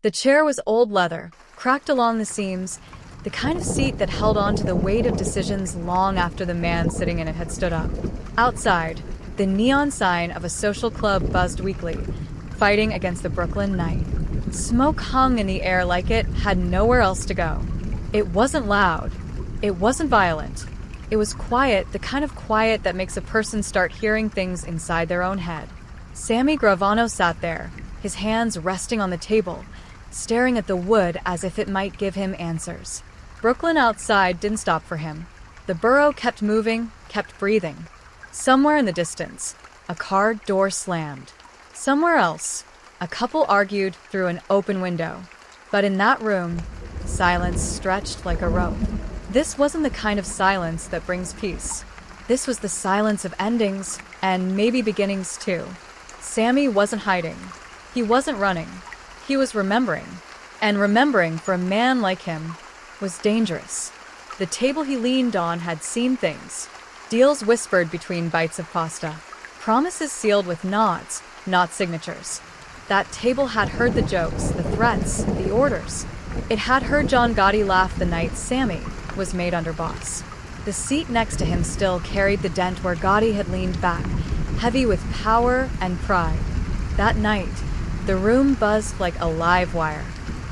The chair was old leather, cracked along the seams, the kind of seat that held on to the weight of decisions long after the man sitting in it had stood up. Outside, the neon sign of a social club buzzed weakly, fighting against the Brooklyn night. Smoke hung in the air like it had nowhere else to go. It wasn't loud. It wasn't violent. It was quiet, the kind of quiet that makes a person start hearing things inside their own head. Sammy Gravano sat there, his hands resting on the table, staring at the wood as if it might give him answers. Brooklyn outside didn't stop for him. The borough kept moving, kept breathing. Somewhere in the distance, a car door slammed. Somewhere else, a couple argued through an open window. But in that room, silence stretched like a rope. This wasn't the kind of silence that brings peace. This was the silence of endings, and maybe beginnings too. Sammy wasn't hiding. He wasn't running. He was remembering. And remembering for a man like him was dangerous. The table he leaned on had seen things. Deals whispered between bites of pasta. Promises sealed with nods, not signatures. That table had heard the jokes, the threats, the orders. It had heard John Gotti laugh the night Sammy was made underboss. The seat next to him still carried the dent where Gotti had leaned back, heavy with power and pride. That night, the room buzzed like a live wire.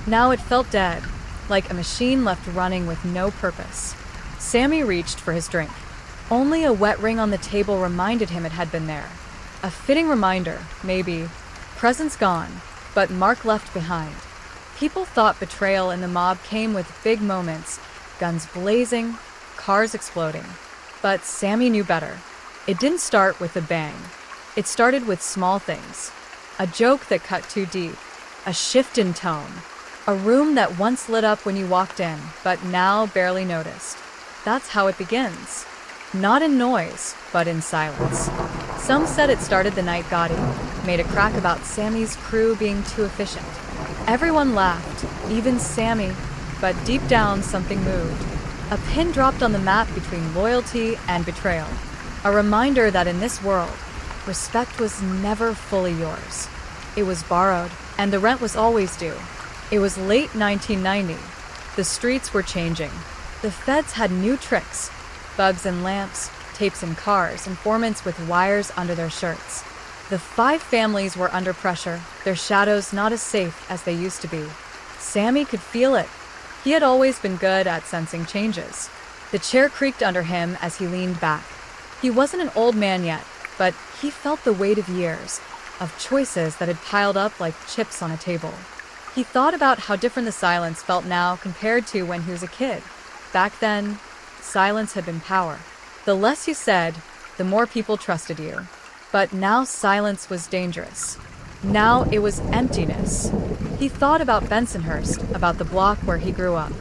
Now it felt dead, like a machine left running with no purpose. Sammy reached for his drink. Only a wet ring on the table reminded him it had been there. A fitting reminder, maybe. Presence gone, but mark left behind. People thought betrayal in the mob came with big moments, guns blazing, cars exploding. But Sammy knew better. It didn't start with a bang. It started with small things. A joke that cut too deep. A shift in tone. A room that once lit up when you walked in, but now barely noticed. That's how it begins. Not in noise, but in silence. Some said it started the night Gotti made a crack about Sammy's crew being too efficient. Everyone laughed, even Sammy, but deep down something moved. A pin dropped on the map between loyalty and betrayal. A reminder that in this world, respect was never fully yours. It was borrowed, and the rent was always due. It was late 1990. The streets were changing. The feds had new tricks. Bugs in lamps, tapes in cars, informants with wires under their shirts. The 5 families were under pressure, their shadows not as safe as they used to be. Sammy could feel it. He had always been good at sensing changes. The chair creaked under him as he leaned back. He wasn't an old man yet, but he felt the weight of years, of choices that had piled up like chips on a table. He thought about how different the silence felt now compared to when he was a kid. Back then, silence had been power. The less you said, the more people trusted you. But now silence was dangerous. Now it was emptiness. He thought about Bensonhurst, about the block where he grew up.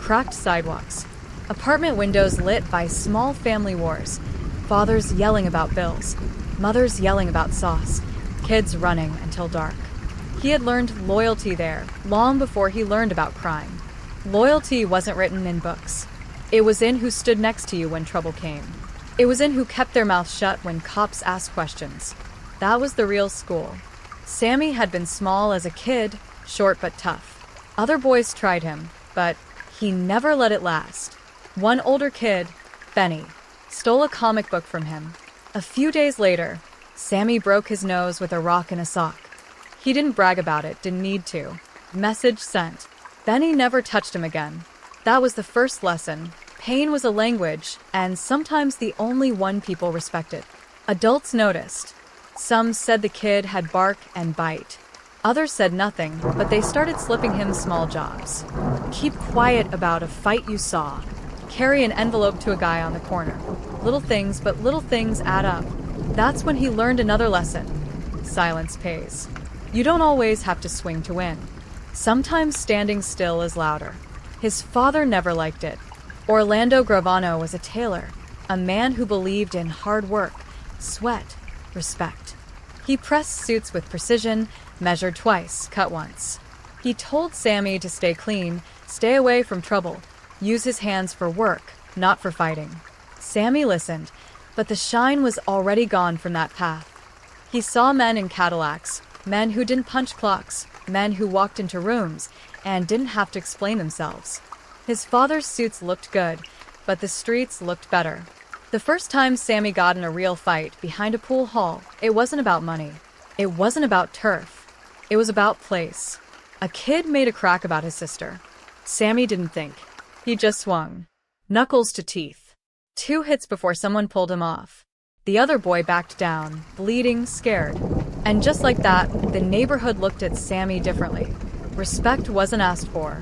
Cracked sidewalks. Apartment windows lit by small family wars. Fathers yelling about bills. Mothers yelling about sauce. Kids running until dark. He had learned loyalty there, long before he learned about crime. Loyalty wasn't written in books. It was in who stood next to you when trouble came. It was in who kept their mouths shut when cops asked questions. That was the real school. Sammy had been small as a kid, short but tough. Other boys tried him, but he never let it last. One older kid, Benny, stole a comic book from him. A few days later, Sammy broke his nose with a rock in a sock. He didn't brag about it, didn't need to. Message sent. Benny never touched him again. That was the first lesson. Pain was a language, and sometimes the only one people respected. Adults noticed. Some said the kid had bark and bite. Others said nothing, but they started slipping him small jobs. Keep quiet about a fight you saw. Carry an envelope to a guy on the corner. Little things, but little things add up. That's when he learned another lesson. Silence pays. You don't always have to swing to win. Sometimes standing still is louder. His father never liked it. Orlando Gravano was a tailor, a man who believed in hard work, sweat, respect. He pressed suits with precision, measured twice, cut once. He told Sammy to stay clean, stay away from trouble, use his hands for work, not for fighting. Sammy listened, but the shine was already gone from that path. He saw men in Cadillacs, men who didn't punch clocks, men who walked into rooms and didn't have to explain themselves. His father's suits looked good, but the streets looked better. The first time Sammy got in a real fight behind a pool hall, it wasn't about money. It wasn't about turf. It was about place. A kid made a crack about his sister. Sammy didn't think. He just swung. Knuckles to teeth. 2 hits before someone pulled him off. The other boy backed down, bleeding, scared. And just like that, the neighborhood looked at Sammy differently. Respect wasn't asked for.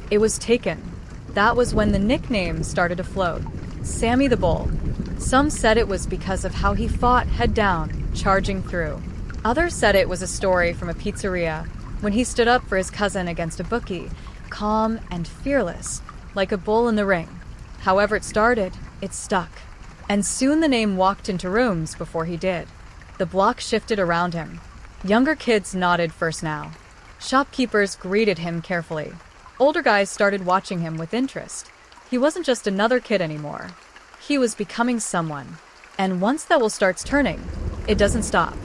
It was taken. That was when the nickname started to float. Sammy the Bull. Some said it was because of how he fought head down, charging through. Others said it was a story from a pizzeria, when he stood up for his cousin against a bookie, calm and fearless, like a bull in the ring. However it started, it stuck. And soon the name walked into rooms before he did. The block shifted around him. Younger kids nodded first now. Shopkeepers greeted him carefully. Older guys started watching him with interest. He wasn't just another kid anymore. He was becoming someone. And once that wheel starts turning, it doesn't stop.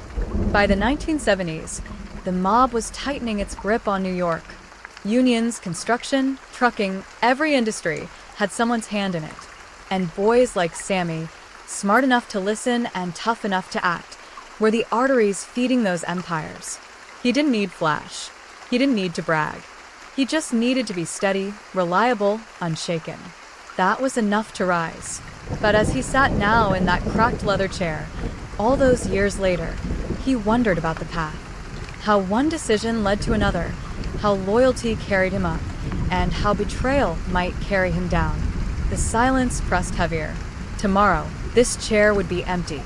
By the 1970s, the mob was tightening its grip on New York. Unions, construction, trucking, every industry had someone's hand in it. And boys like Sammy, smart enough to listen and tough enough to act, were the arteries feeding those empires. He didn't need flash. He didn't need to brag. He just needed to be steady, reliable, unshaken. That was enough to rise. But as he sat now in that cracked leather chair, all those years later, he wondered about the path. How one decision led to another, how loyalty carried him up, and how betrayal might carry him down. The silence pressed heavier. Tomorrow, this chair would be empty.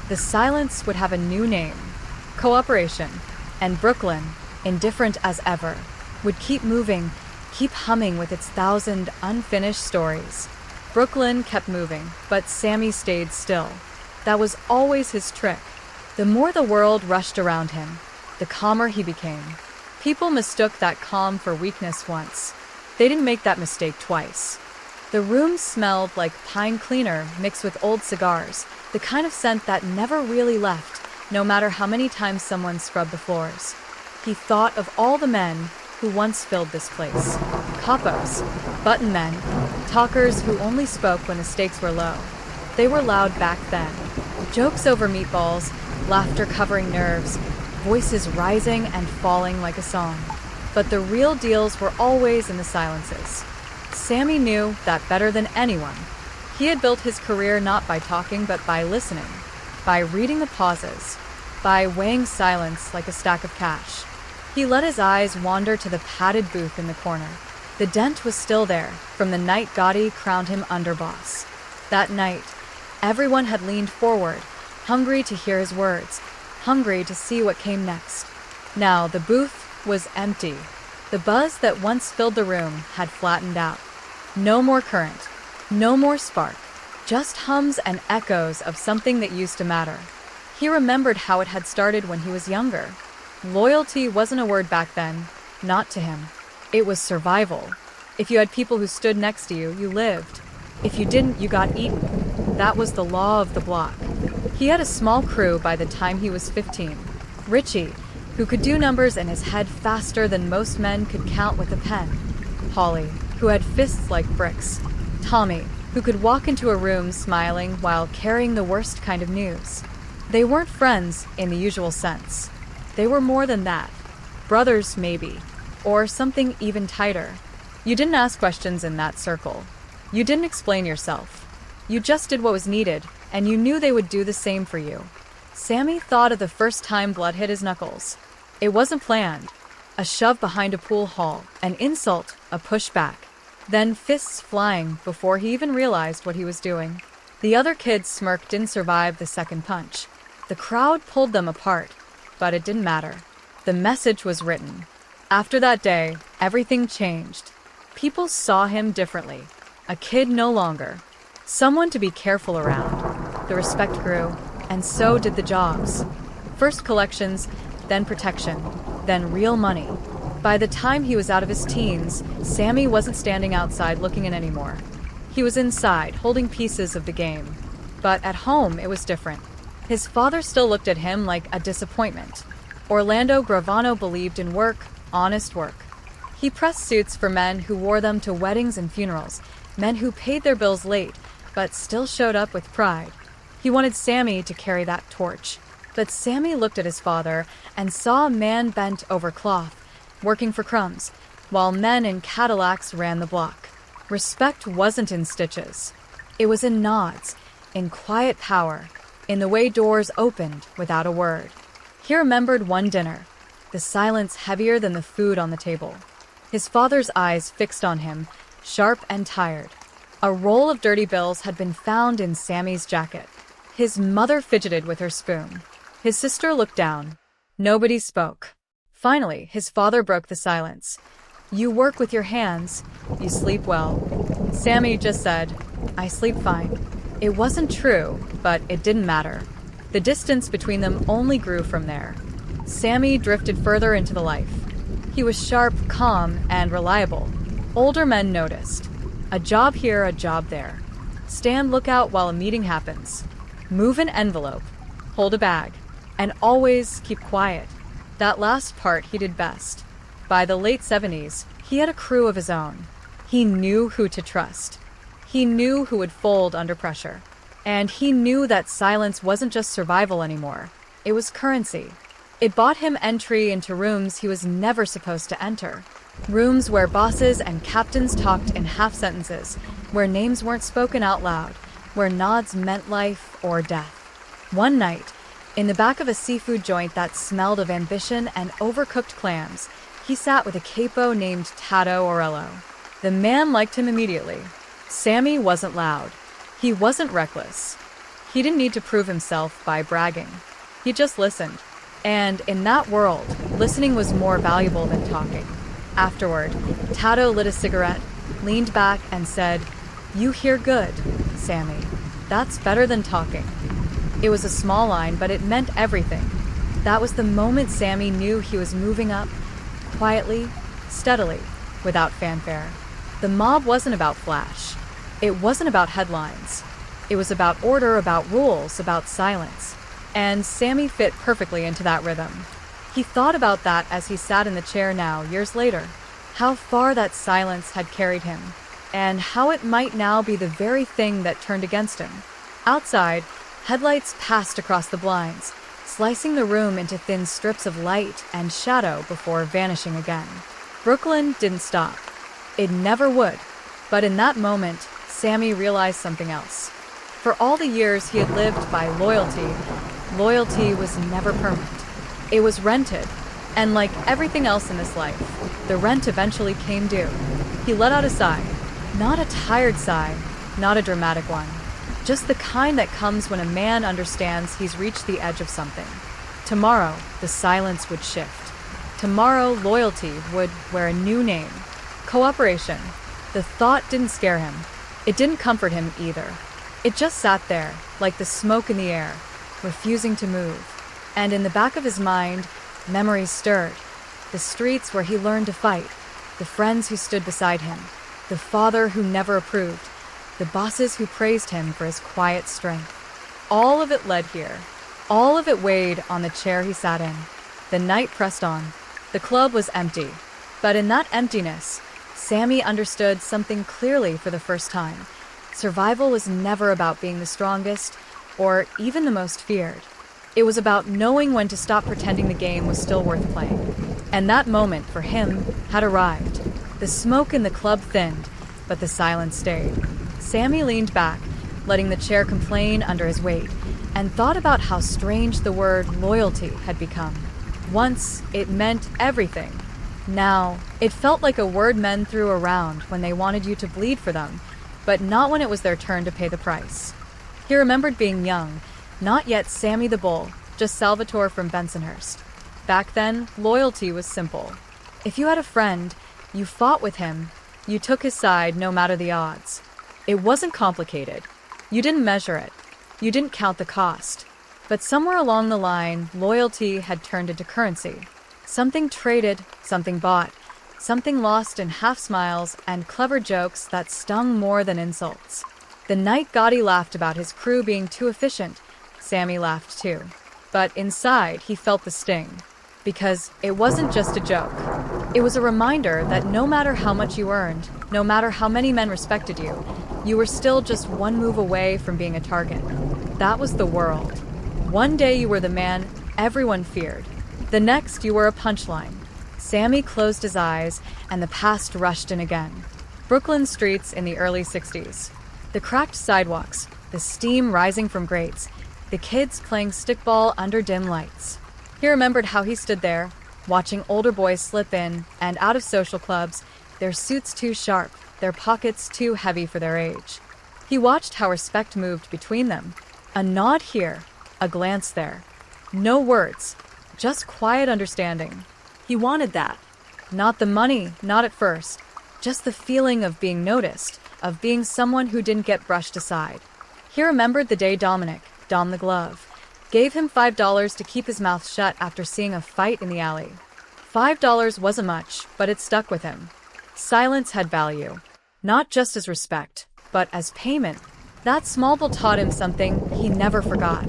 The silence would have a new name. Cooperation. And Brooklyn, indifferent as ever, would keep moving, keep humming with its 1,000 unfinished stories. Brooklyn kept moving, but Sammy stayed still. That was always his trick. The more the world rushed around him, the calmer he became. People mistook that calm for weakness once. They didn't make that mistake twice. The room smelled like pine cleaner mixed with old cigars, the kind of scent that never really left, no matter how many times someone scrubbed the floors. He thought of all the men who once filled this place. Capos, button men, talkers who only spoke when the stakes were low. They were loud back then. Jokes over meatballs, laughter covering nerves, voices rising and falling like a song. But the real deals were always in the silences. Sammy knew that better than anyone. He had built his career not by talking but by listening, by reading the pauses, by weighing silence like a stack of cash. He let his eyes wander to the padded booth in the corner. The dent was still there from the night Gotti crowned him underboss. That night, everyone had leaned forward, hungry to hear his words, hungry to see what came next. Now the booth was empty. The buzz that once filled the room had flattened out. No more current, no more spark, just hums and echoes of something that used to matter. He remembered how it had started when he was younger. Loyalty wasn't a word back then, not to him. It was survival. If you had people who stood next to you, you lived. If you didn't, you got eaten. That was the law of the block. He had a small crew by the time he was 15. Richie, who could do numbers in his head faster than most men could count with a pen. Holly, who had fists like bricks. Tommy, who could walk into a room smiling while carrying the worst kind of news. They weren't friends in the usual sense. They were more than that. Brothers, maybe. Or something even tighter. You didn't ask questions in that circle. You didn't explain yourself. You just did what was needed, and you knew they would do the same for you. Sammy thought of the first time blood hit his knuckles. It wasn't planned. A shove behind a pool hall, an insult, a pushback. Then fists flying before he even realized what he was doing. The other kids smirked didn't survive the second punch. The crowd pulled them apart, but it didn't matter. The message was written. After that day, everything changed. People saw him differently. A kid no longer. Someone to be careful around. The respect grew, and so did the jobs. First collections, then protection, then real money. By the time he was out of his teens, Sammy wasn't standing outside looking in anymore. He was inside, holding pieces of the game. But at home, it was different. His father still looked at him like a disappointment. Orlando Gravano believed in work, honest work. He pressed suits for men who wore them to weddings and funerals, men who paid their bills late, but still showed up with pride. He wanted Sammy to carry that torch. But Sammy looked at his father and saw a man bent over cloth, working for crumbs, while men in Cadillacs ran the block. Respect wasn't in stitches. It was in nods, in quiet power, in the way doors opened without a word. He remembered one dinner, the silence heavier than the food on the table. His father's eyes fixed on him, sharp and tired. A roll of dirty bills had been found in Sammy's jacket. His mother fidgeted with her spoon. His sister looked down. Nobody spoke. Finally, his father broke the silence. "You work with your hands. You sleep well." Sammy just said, "I sleep fine." It wasn't true, but it didn't matter. The distance between them only grew from there. Sammy drifted further into the life. He was sharp, calm, and reliable. Older men noticed. A job here, a job there. Stand lookout while a meeting happens. Move an envelope. Hold a bag. And always keep quiet. That last part he did best. By the late 70s, he had a crew of his own. He knew who to trust. He knew who would fold under pressure. And he knew that silence wasn't just survival anymore. It was currency. It bought him entry into rooms he was never supposed to enter. Rooms where bosses and captains talked in half sentences, where names weren't spoken out loud, where nods meant life or death. One night, in the back of a seafood joint that smelled of ambition and overcooked clams, he sat with a capo named Tato Orello. The man liked him immediately. Sammy wasn't loud. He wasn't reckless. He didn't need to prove himself by bragging. He just listened. And in that world, listening was more valuable than talking. Afterward, Tato lit a cigarette, leaned back, and said, "You hear good, Sammy. That's better than talking." It was a small line, but it meant everything. That was the moment Sammy knew he was moving up, quietly, steadily, without fanfare. The mob wasn't about flash. It wasn't about headlines. It was about order, about rules, about silence. And Sammy fit perfectly into that rhythm. He thought about that as he sat in the chair now, years later. How far that silence had carried him, and how it might now be the very thing that turned against him. Outside, headlights passed across the blinds, slicing the room into thin strips of light and shadow before vanishing again. Brooklyn didn't stop. It never would. But in that moment, Sammy realized something else. For all the years he had lived by loyalty, loyalty was never permanent. It was rented, and like everything else in this life, the rent eventually came due. He let out a sigh. Not a tired sigh, not a dramatic one. Just the kind that comes when a man understands he's reached the edge of something. Tomorrow, the silence would shift. Tomorrow, loyalty would wear a new name. Cooperation. The thought didn't scare him. It didn't comfort him either. It just sat there, like the smoke in the air, refusing to move. And in the back of his mind, memories stirred. The streets where he learned to fight, the friends who stood beside him, the father who never approved, the bosses who praised him for his quiet strength. All of it led here. All of it weighed on the chair he sat in. The night pressed on. The club was empty. But in that emptiness, Sammy understood something clearly for the first time. Survival was never about being the strongest, or even the most feared. It was about knowing when to stop pretending the game was still worth playing. And that moment, for him, had arrived. The smoke in the club thinned, but the silence stayed. Sammy leaned back, letting the chair complain under his weight, and thought about how strange the word loyalty had become. Once, it meant everything. Now, it felt like a word men threw around when they wanted you to bleed for them, but not when it was their turn to pay the price. He remembered being young, not yet Sammy the Bull, just Salvatore from Bensonhurst. Back then, loyalty was simple. If you had a friend, you fought with him, you took his side no matter the odds. It wasn't complicated. You didn't measure it. You didn't count the cost. But somewhere along the line, loyalty had turned into currency. Something traded, something bought, something lost in half smiles and clever jokes that stung more than insults. The night Gotti laughed about his crew being too efficient, Sammy laughed too. But inside, he felt the sting. Because it wasn't just a joke. It was a reminder that no matter how much you earned, no matter how many men respected you, you were still just one move away from being a target. That was the world. One day you were the man everyone feared. The next you were a punchline. Sammy closed his eyes, and the past rushed in again. Brooklyn streets in the early 60s. The cracked sidewalks, the steam rising from grates, the kids playing stickball under dim lights. He remembered how he stood there, watching older boys slip in and out of social clubs, their suits too sharp, their pockets too heavy for their age. He watched how respect moved between them. A nod here, a glance there. No words, just quiet understanding. He wanted that. Not the money, not at first. Just the feeling of being noticed, of being someone who didn't get brushed aside. He remembered the day Dominic, Dom the Glove, gave him $5 to keep his mouth shut after seeing a fight in the alley. $5 wasn't much, but it stuck with him. Silence had value, not just as respect, but as payment. That small bill taught him something he never forgot.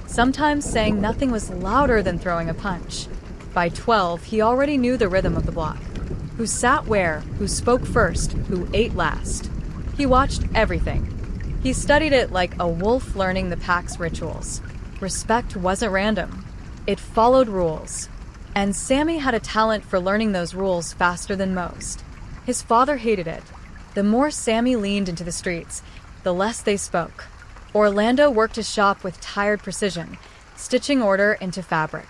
Sometimes saying nothing was louder than throwing a punch. By 12, he already knew the rhythm of the block. Who sat where, who spoke first, who ate last. He watched everything. He studied it like a wolf learning the pack's rituals. Respect wasn't random. It followed rules. And Sammy had a talent for learning those rules faster than most. His father hated it. The more Sammy leaned into the streets, the less they spoke. Orlando worked his shop with tired precision, stitching order into fabric.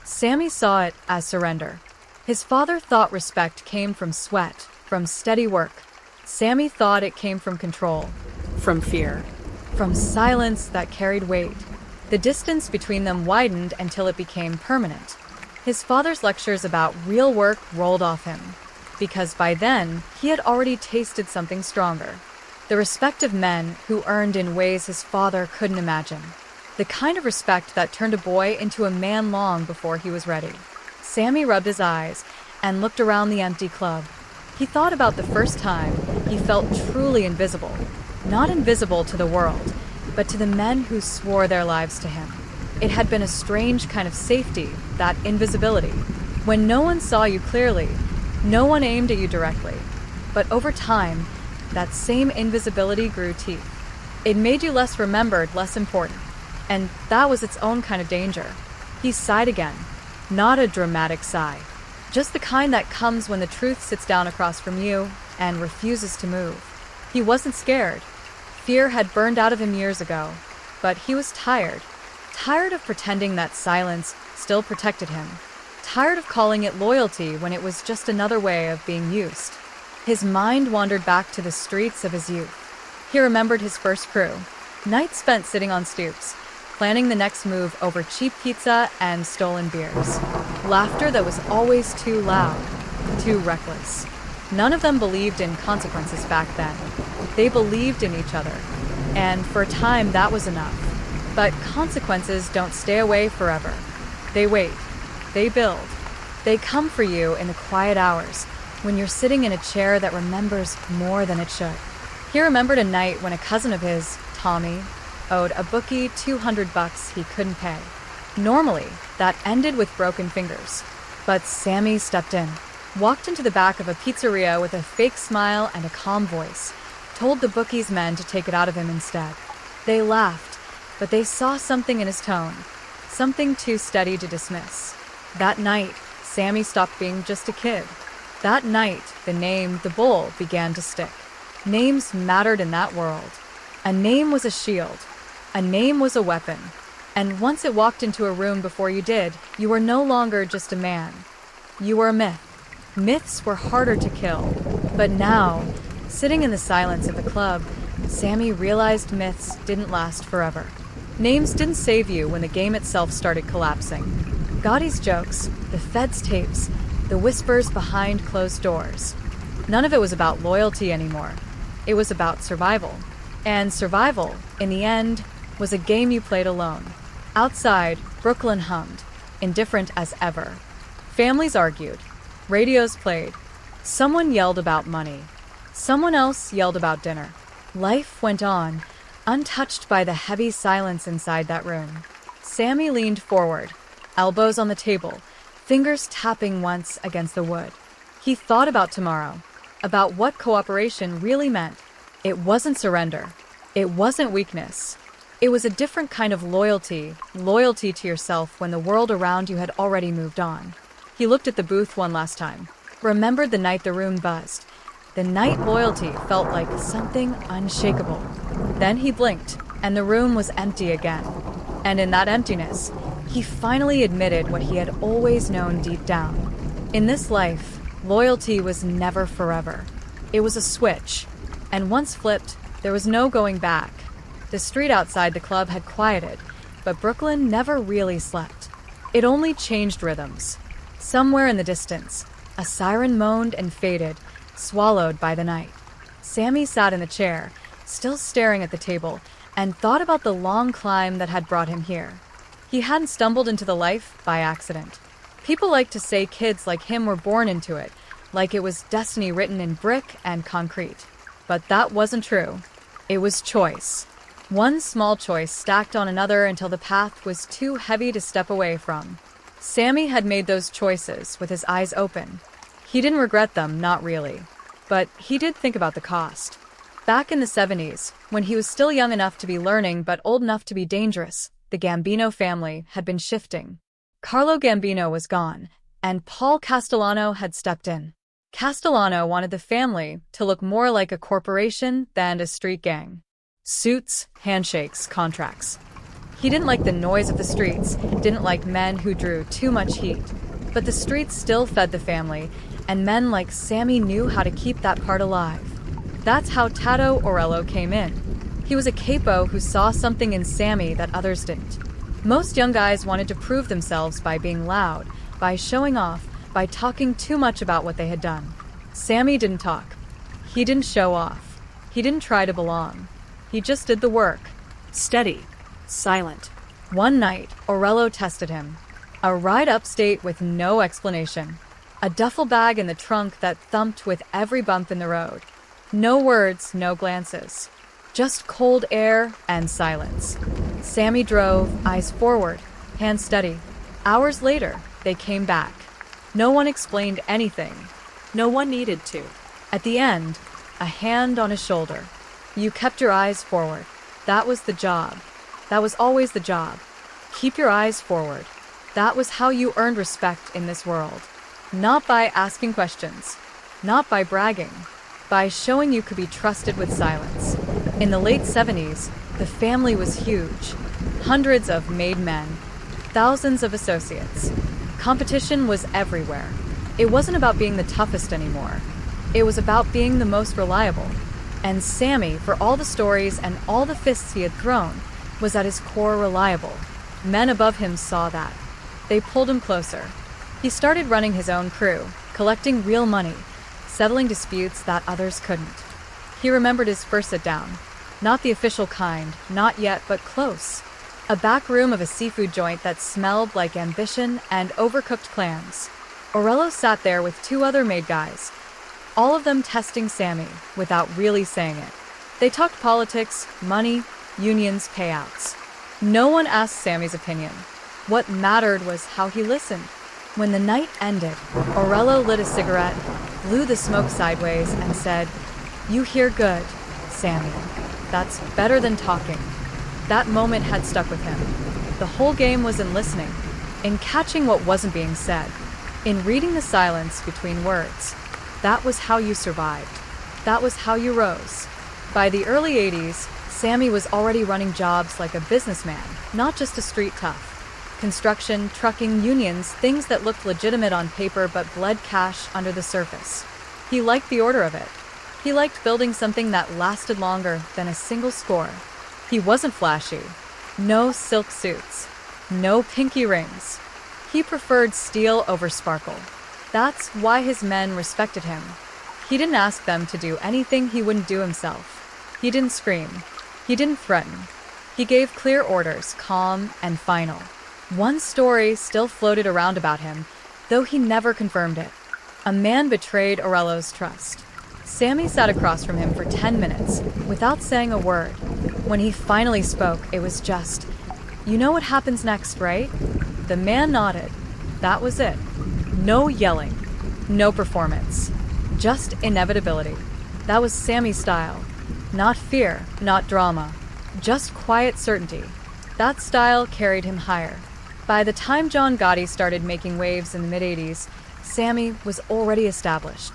Sammy saw it as surrender. His father thought respect came from sweat, from steady work. Sammy thought it came from control, from fear, from silence that carried weight. The distance between them widened until it became permanent. His father's lectures about real work rolled off him, because by then he had already tasted something stronger. The respect of men who earned in ways his father couldn't imagine. The kind of respect that turned a boy into a man long before he was ready. Sammy rubbed his eyes and looked around the empty club. He thought about the first time he felt truly invisible. Not invisible to the world, but to the men who swore their lives to him. It had been a strange kind of safety, that invisibility. When no one saw you clearly, no one aimed at you directly. But over time, that same invisibility grew teeth. It made you less remembered, less important. And that was its own kind of danger. He sighed again. Not a dramatic sigh. Just the kind that comes when the truth sits down across from you and refuses to move. He wasn't scared. Fear had burned out of him years ago. But he was tired. Tired of pretending that silence still protected him. Tired of calling it loyalty when it was just another way of being used. His mind wandered back to the streets of his youth. He remembered his first crew. Nights spent sitting on stoops, planning the next move over cheap pizza and stolen beers. Laughter that was always too loud, too reckless. None of them believed in consequences back then. They believed in each other. And for a time, that was enough. But consequences don't stay away forever. They wait. They build. They come for you in the quiet hours, when you're sitting in a chair that remembers more than it should. He remembered a night when a cousin of his, Tommy, owed a bookie $200 he couldn't pay. Normally, that ended with broken fingers. But Sammy stepped in, walked into the back of a pizzeria with a fake smile and a calm voice, told the bookie's men to take it out of him instead. They laughed, but they saw something in his tone, something too steady to dismiss. That night, Sammy stopped being just a kid. That night, the name, the Bull, began to stick. Names mattered in that world. A name was a shield. A name was a weapon. And once it walked into a room before you did, you were no longer just a man. You were a myth. Myths were harder to kill. But now, sitting in the silence of the club, Sammy realized myths didn't last forever. Names didn't save you when the game itself started collapsing. Gotti's jokes, the Fed's tapes, the whispers behind closed doors. None of it was about loyalty anymore. It was about survival. And survival, in the end, was a game you played alone. Outside, Brooklyn hummed, indifferent as ever. Families argued. Radios played. Someone yelled about money. Someone else yelled about dinner. Life went on, untouched by the heavy silence inside that room. Sammy leaned forward, elbows on the table, fingers tapping once against the wood. He thought about tomorrow, about what cooperation really meant. It wasn't surrender. It wasn't weakness. It was a different kind of loyalty to yourself when the world around you had already moved on. He looked at the booth one last time, remembered the night the room buzzed. The night loyalty felt like something unshakable. Then he blinked, and the room was empty again. And in that emptiness, he finally admitted what he had always known deep down. In this life, loyalty was never forever. It was a switch, and once flipped, there was no going back. The street outside the club had quieted, but Brooklyn never really slept. It only changed rhythms. Somewhere in the distance, a siren moaned and faded, swallowed by the night. Sammy sat in the chair, still staring at the table, and thought about the long climb that had brought him here. He hadn't stumbled into the life by accident. People like to say kids like him were born into it, like it was destiny written in brick and concrete. But that wasn't true. It was choice. One small choice stacked on another until the path was too heavy to step away from. Sammy had made those choices with his eyes open. He didn't regret them, not really. But he did think about the cost. Back in the 70s, when he was still young enough to be learning but old enough to be dangerous, the Gambino family had been shifting. Carlo Gambino was gone, and Paul Castellano had stepped in. Castellano wanted the family to look more like a corporation than a street gang. Suits, handshakes, contracts. He didn't like the noise of the streets, didn't like men who drew too much heat. But the streets still fed the family, and men like Sammy knew how to keep that part alive. That's how Tato Orello came in. He was a capo who saw something in Sammy that others didn't. Most young guys wanted to prove themselves by being loud, by showing off, by talking too much about what they had done. Sammy didn't talk. He didn't show off. He didn't try to belong. He just did the work. Steady. Silent. One night, Orello tested him. A ride upstate with no explanation. A duffel bag in the trunk that thumped with every bump in the road. No words, no glances. Just cold air and silence. Sammy drove, eyes forward, hands steady. Hours later, they came back. No one explained anything. No one needed to. At the end, a hand on his shoulder. You kept your eyes forward. That was the job. That was always the job. Keep your eyes forward. That was how you earned respect in this world. Not by asking questions. Not by bragging. By showing you could be trusted with silence. In the late 70s, the family was huge. Hundreds of made men. Thousands of associates. Competition was everywhere. It wasn't about being the toughest anymore. It was about being the most reliable. And Sammy, for all the stories and all the fists he had thrown, was at his core reliable. Men above him saw that. They pulled him closer. He started running his own crew, collecting real money, settling disputes that others couldn't. He remembered his first sit-down. Not the official kind, not yet, but close. A back room of a seafood joint that smelled like ambition and overcooked clams. Orello sat there with two other made guys, all of them testing Sammy without really saying it. They talked politics, money, unions, payouts. No one asked Sammy's opinion. What mattered was how he listened. When the night ended, Orello lit a cigarette, blew the smoke sideways, and said, "You hear good, Sammy. That's better than talking." That moment had stuck with him. The whole game was in listening, in catching what wasn't being said, in reading the silence between words. That was how you survived. That was how you rose. By the early 80s, Sammy was already running jobs like a businessman, not just a street tough. Construction, trucking, unions, things that looked legitimate on paper but bled cash under the surface. He liked the order of it. He liked building something that lasted longer than a single score. He wasn't flashy. No silk suits. No pinky rings. He preferred steel over sparkle. That's why his men respected him. He didn't ask them to do anything he wouldn't do himself. He didn't scream. He didn't threaten. He gave clear orders, calm and final. One story still floated around about him, though he never confirmed it. A man betrayed Orello's trust. Sammy sat across from him for 10 minutes, without saying a word. When he finally spoke, it was just, "You know what happens next, right?" The man nodded. That was it. No yelling. No performance. Just inevitability. That was Sammy's style. Not fear, not drama. Just quiet certainty. That style carried him higher. By the time John Gotti started making waves in the mid-80s, Sammy was already established.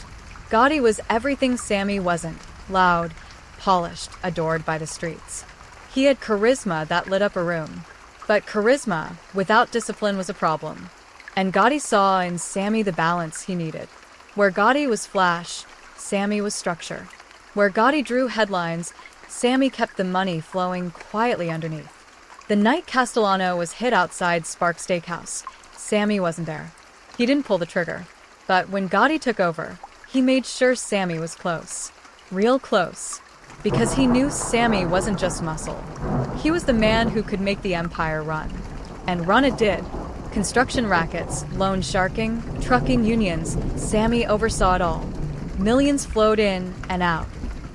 Gotti was everything Sammy wasn't: loud, polished, adored by the streets. He had charisma that lit up a room. But charisma without discipline was a problem. And Gotti saw in Sammy the balance he needed. Where Gotti was flash, Sammy was structure. Where Gotti drew headlines, Sammy kept the money flowing quietly underneath. The night Castellano was hit outside Spark Steakhouse, Sammy wasn't there. He didn't pull the trigger. But when Gotti took over, he made sure Sammy was close. Real close. Because he knew Sammy wasn't just muscle. He was the man who could make the empire run. And run it did. Construction rackets, loan sharking, trucking unions, Sammy oversaw it all. Millions flowed in and out.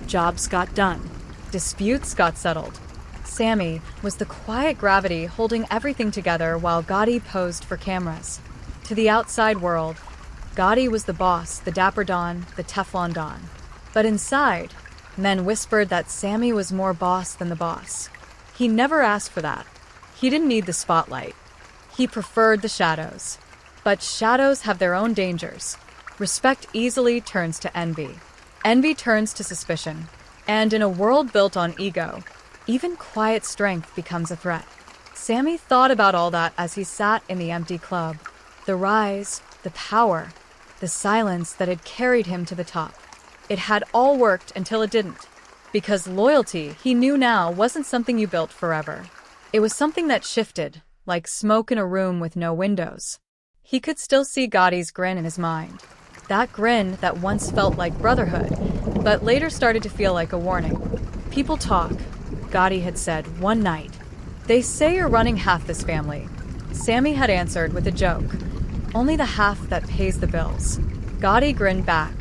Jobs got done. Disputes got settled. Sammy was the quiet gravity holding everything together while Gotti posed for cameras. To the outside world, Gotti was the boss, the dapper Don, the Teflon Don. But inside, men whispered that Sammy was more boss than the boss. He never asked for that. He didn't need the spotlight. He preferred the shadows. But shadows have their own dangers. Respect easily turns to envy. Envy turns to suspicion. And in a world built on ego, even quiet strength becomes a threat. Sammy thought about all that as he sat in the empty club. The rise, the power, the silence that had carried him to the top. It had all worked until it didn't. Because loyalty, he knew now, wasn't something you built forever. It was something that shifted, like smoke in a room with no windows. He could still see Gotti's grin in his mind. That grin that once felt like brotherhood, but later started to feel like a warning. People talk, Gotti had said one night. They say you're running half this family. Sammy had answered with a joke. Only the half that pays the bills. Gotti grinned back,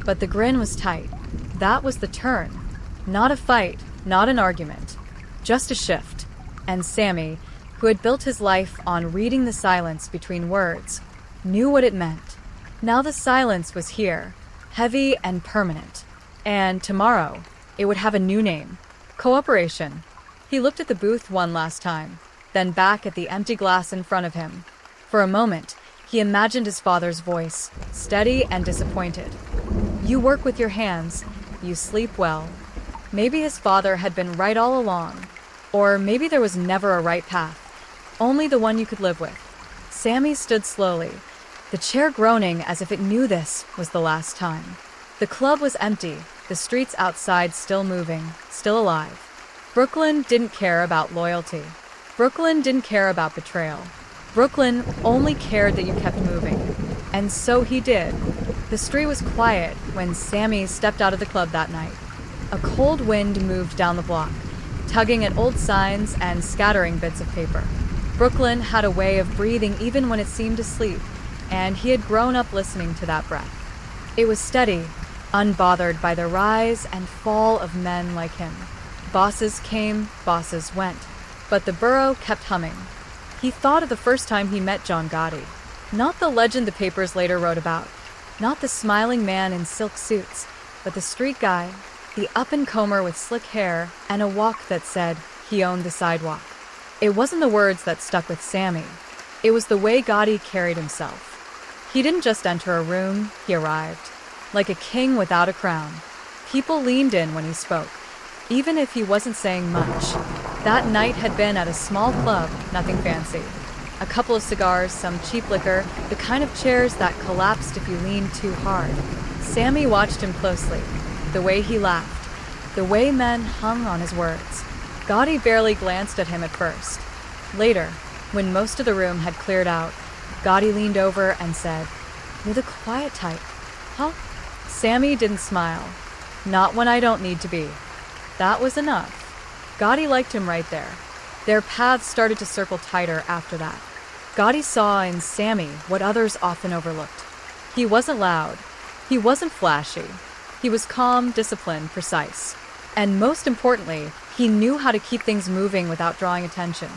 but the grin was tight. That was the turn. Not a fight, not an argument. Just a shift. And Sammy, who had built his life on reading the silence between words, knew what it meant. Now the silence was here, heavy and permanent. And tomorrow, it would have a new name. Cooperation. He looked at the booth one last time, then back at the empty glass in front of him. For a moment, he imagined his father's voice, steady and disappointed. You work with your hands, you sleep well. Maybe his father had been right all along. Or maybe there was never a right path, only the one you could live with. Sammy stood slowly, the chair groaning as if it knew this was the last time. The club was empty, the streets outside still moving, still alive. Brooklyn didn't care about loyalty. Brooklyn didn't care about betrayal. Brooklyn only cared that you kept moving. And so he did. The street was quiet when Sammy stepped out of the club that night. A cold wind moved down the block, tugging at old signs and scattering bits of paper. Brooklyn had a way of breathing even when it seemed asleep, and he had grown up listening to that breath. It was steady, unbothered by the rise and fall of men like him. Bosses came, bosses went, but the borough kept humming. He thought of the first time he met John Gotti. Not the legend the papers later wrote about, not the smiling man in silk suits, but the street guy, the up-and-comer with slick hair and a walk that said he owned the sidewalk. It wasn't the words that stuck with Sammy. It was the way Gotti carried himself. He didn't just enter a room, he arrived. Like a king without a crown. People leaned in when he spoke, even if he wasn't saying much. That night had been at a small club, nothing fancy. A couple of cigars, some cheap liquor, the kind of chairs that collapsed if you leaned too hard. Sammy watched him closely. The way he laughed. The way men hung on his words. Gotti barely glanced at him at first. Later, when most of the room had cleared out, Gotti leaned over and said, "You're the quiet type, huh?" Sammy didn't smile. "Not when I don't need to be." That was enough. Gotti liked him right there. Their paths started to circle tighter after that. Gotti saw in Sammy what others often overlooked. He wasn't loud. He wasn't flashy. He was calm, disciplined, precise. And most importantly, he knew how to keep things moving without drawing attention.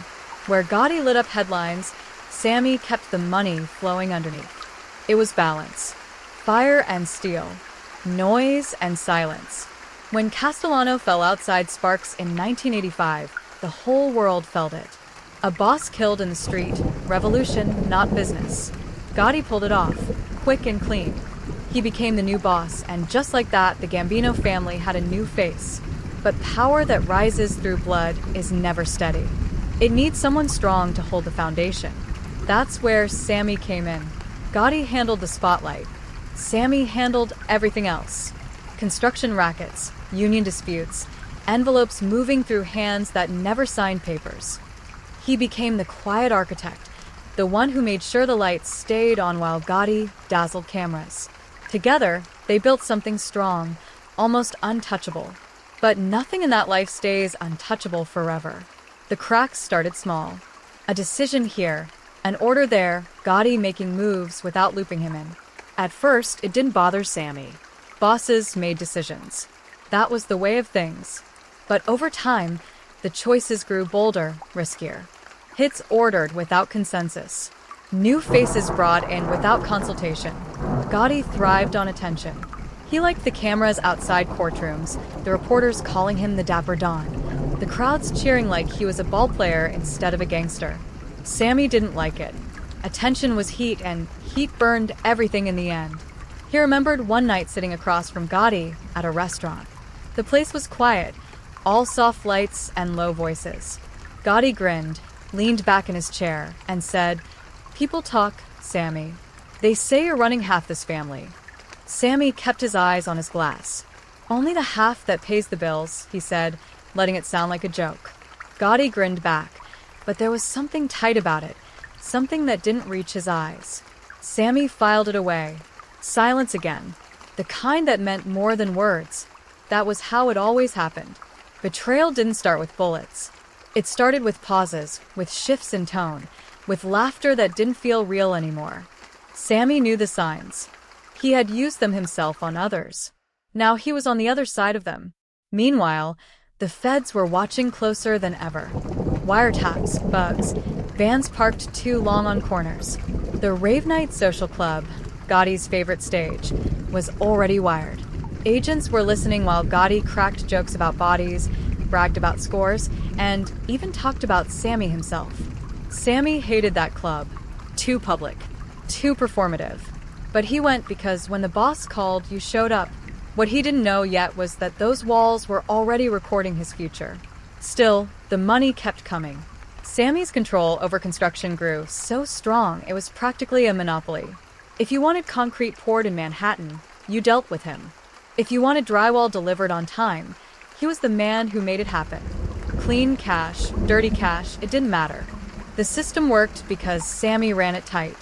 Where Gotti lit up headlines, Sammy kept the money flowing underneath. It was balance. Fire and steel. Noise and silence. When Castellano fell outside Sparks in 1985, the whole world felt it. A boss killed in the street. Revolution, not business. Gotti pulled it off, quick and clean. He became the new boss, and just like that, the Gambino family had a new face. But power that rises through blood is never steady. It needs someone strong to hold the foundation. That's where Sammy came in. Gotti handled the spotlight. Sammy handled everything else. Construction rackets, union disputes, envelopes moving through hands that never signed papers. He became the quiet architect, the one who made sure the lights stayed on while Gotti dazzled cameras. Together, they built something strong, almost untouchable. But nothing in that life stays untouchable forever. The cracks started small. A decision here, an order there, Gotti making moves without looping him in. At first, it didn't bother Sammy. Bosses made decisions. That was the way of things. But over time, the choices grew bolder, riskier. Hits ordered without consensus. New faces brought in without consultation. Gotti thrived on attention. He liked the cameras outside courtrooms, the reporters calling him the Dapper Don, the crowds cheering like he was a ballplayer instead of a gangster. Sammy didn't like it. Attention was heat, and heat burned everything in the end. He remembered one night sitting across from Gotti at a restaurant. The place was quiet, all soft lights and low voices. Gotti grinned, leaned back in his chair, and said, "People talk, Sammy. They say you're running half this family." Sammy kept his eyes on his glass. "Only the half that pays the bills," he said, letting it sound like a joke. Gotti grinned back, but there was something tight about it, something that didn't reach his eyes. Sammy filed it away. Silence again, the kind that meant more than words. That was how it always happened. Betrayal didn't start with bullets. It started with pauses, with shifts in tone, with laughter that didn't feel real anymore. Sammy knew the signs. He had used them himself on others. Now he was on the other side of them. Meanwhile, the feds were watching closer than ever. Wiretaps, bugs, vans parked too long on corners. The Rave Night Social Club, Gotti's favorite stage, was already wired. Agents were listening while Gotti cracked jokes about bodies, bragged about scores, and even talked about Sammy himself. Sammy hated that club. Too public. Too performative. But he went because when the boss called, you showed up. What he didn't know yet was that those walls were already recording his future. Still, the money kept coming. Sammy's control over construction grew so strong it was practically a monopoly. If you wanted concrete poured in Manhattan, you dealt with him. If you wanted drywall delivered on time, he was the man who made it happen. Clean cash, dirty cash, it didn't matter. The system worked because Sammy ran it tight.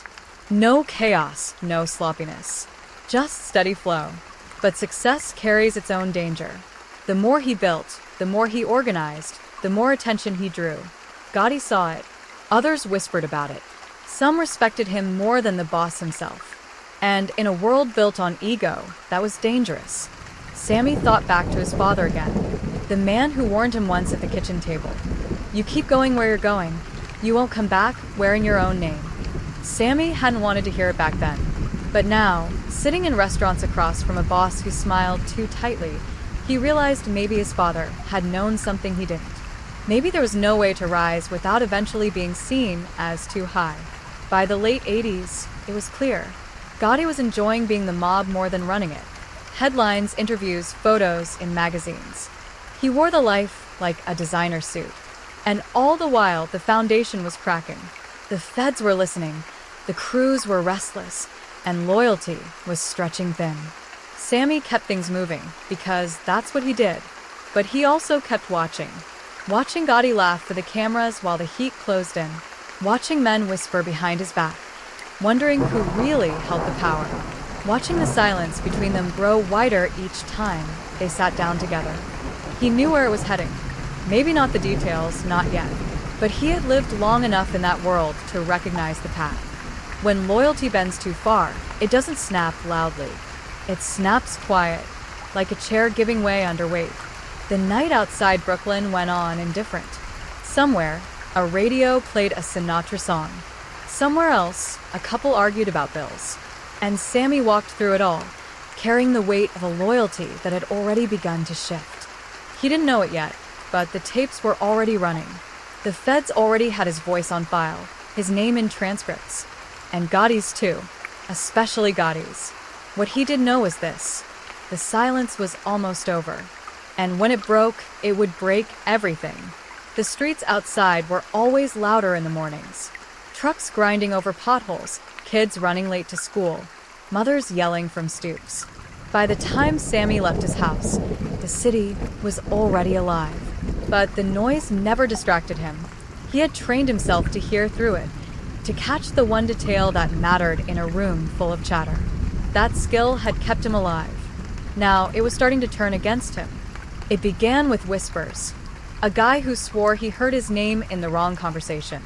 No chaos, no sloppiness. Just steady flow. But success carries its own danger. The more he built, the more he organized, the more attention he drew. Gotti saw it. Others whispered about it. Some respected him more than the boss himself. And in a world built on ego, that was dangerous. Sammy thought back to his father again, the man who warned him once at the kitchen table. You keep going where you're going, you won't come back wearing your own name. Sammy hadn't wanted to hear it back then. But now, sitting in restaurants across from a boss who smiled too tightly, he realized maybe his father had known something he didn't. Maybe there was no way to rise without eventually being seen as too high. By the late 80s, it was clear. Gotti was enjoying being the mob more than running it. Headlines, interviews, photos in magazines. He wore the life like a designer suit. And all the while, the foundation was cracking. The feds were listening, the crews were restless, and loyalty was stretching thin. Sammy kept things moving, because that's what he did. But he also kept watching. Watching Gotti laugh for the cameras while the heat closed in. Watching men whisper behind his back. Wondering who really held the power. Watching the silence between them grow wider each time they sat down together. He knew where it was heading. Maybe not the details, not yet. But he had lived long enough in that world to recognize the path. When loyalty bends too far, it doesn't snap loudly. It snaps quiet, like a chair giving way under weight. The night outside Brooklyn went on indifferent. Somewhere, a radio played a Sinatra song. Somewhere else, a couple argued about bills. And Sammy walked through it all, carrying the weight of a loyalty that had already begun to shift. He didn't know it yet, but the tapes were already running. The feds already had his voice on file, his name in transcripts. And Gotti's too, especially Gotti's. What he didn't know was this: the silence was almost over. And when it broke, it would break everything. The streets outside were always louder in the mornings. Trucks grinding over potholes, kids running late to school, mothers yelling from stoops. By the time Sammy left his house, the city was already alive. But the noise never distracted him. He had trained himself to hear through it, to catch the one detail that mattered in a room full of chatter. That skill had kept him alive. Now it was starting to turn against him. It began with whispers. A guy who swore he heard his name in the wrong conversation.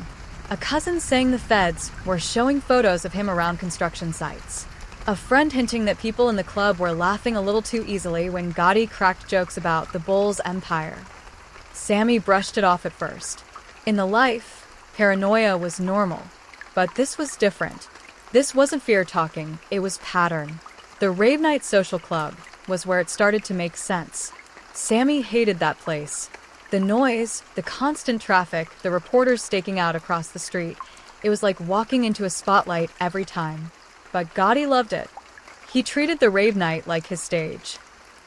A cousin saying the feds were showing photos of him around construction sites. A friend hinting that people in the club were laughing a little too easily when Gotti cracked jokes about the Bulls' empire. Sammy brushed it off at first. In the life, paranoia was normal. But this was different. This wasn't fear talking, it was pattern. The Rave Night Social Club was where it started to make sense. Sammy hated that place. The noise, the constant traffic, the reporters staking out across the street. It was like walking into a spotlight every time. But Gotti loved it. He treated the rave night like his stage.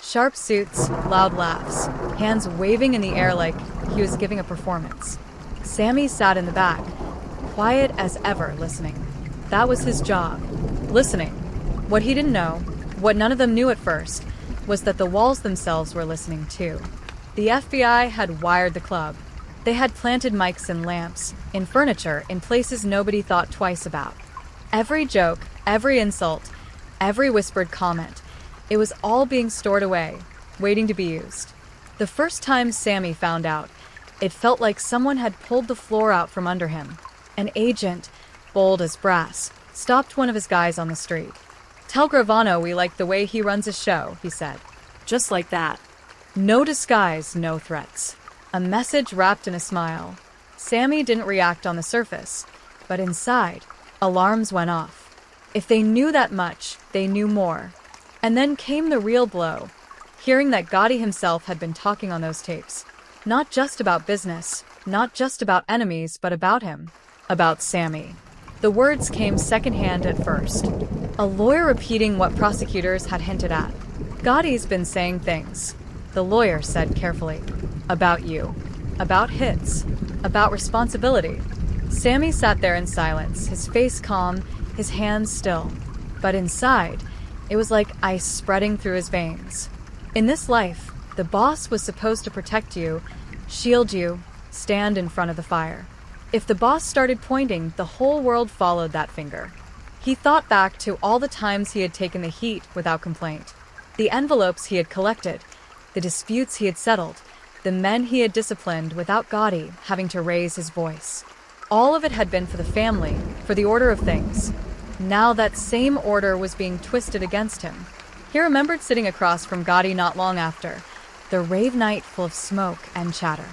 Sharp suits, loud laughs, hands waving in the air like he was giving a performance. Sammy sat in the back, quiet as ever, listening. That was his job. Listening. What he didn't know, what none of them knew at first, was that the walls themselves were listening too. The FBI had wired the club. They had planted mics and lamps, in furniture, in places nobody thought twice about. Every joke, every insult, every whispered comment, it was all being stored away, waiting to be used. The first time Sammy found out, it felt like someone had pulled the floor out from under him. An agent, bold as brass, stopped one of his guys on the street. "Tell Gravano we like the way he runs his show," he said. Just like that. No disguise, no threats. A message wrapped in a smile. Sammy didn't react on the surface, but inside, alarms went off. If they knew that much, they knew more. And then came the real blow, hearing that Gotti himself had been talking on those tapes. Not just about business, not just about enemies, but about him. About Sammy. The words came secondhand at first. A lawyer repeating what prosecutors had hinted at. "Gotti's been saying things," the lawyer said carefully. "About you. About hits. About responsibility." Sammy sat there in silence, his face calm, his hands still. But inside, it was like ice spreading through his veins. In this life, the boss was supposed to protect you, shield you, stand in front of the fire. If the boss started pointing, the whole world followed that finger. He thought back to all the times he had taken the heat without complaint. The envelopes he had collected, the disputes he had settled, the men he had disciplined without Gotti having to raise his voice. All of it had been for the family, for the order of things. Now that same order was being twisted against him. He remembered sitting across from Gotti not long after, the rave night full of smoke and chatter.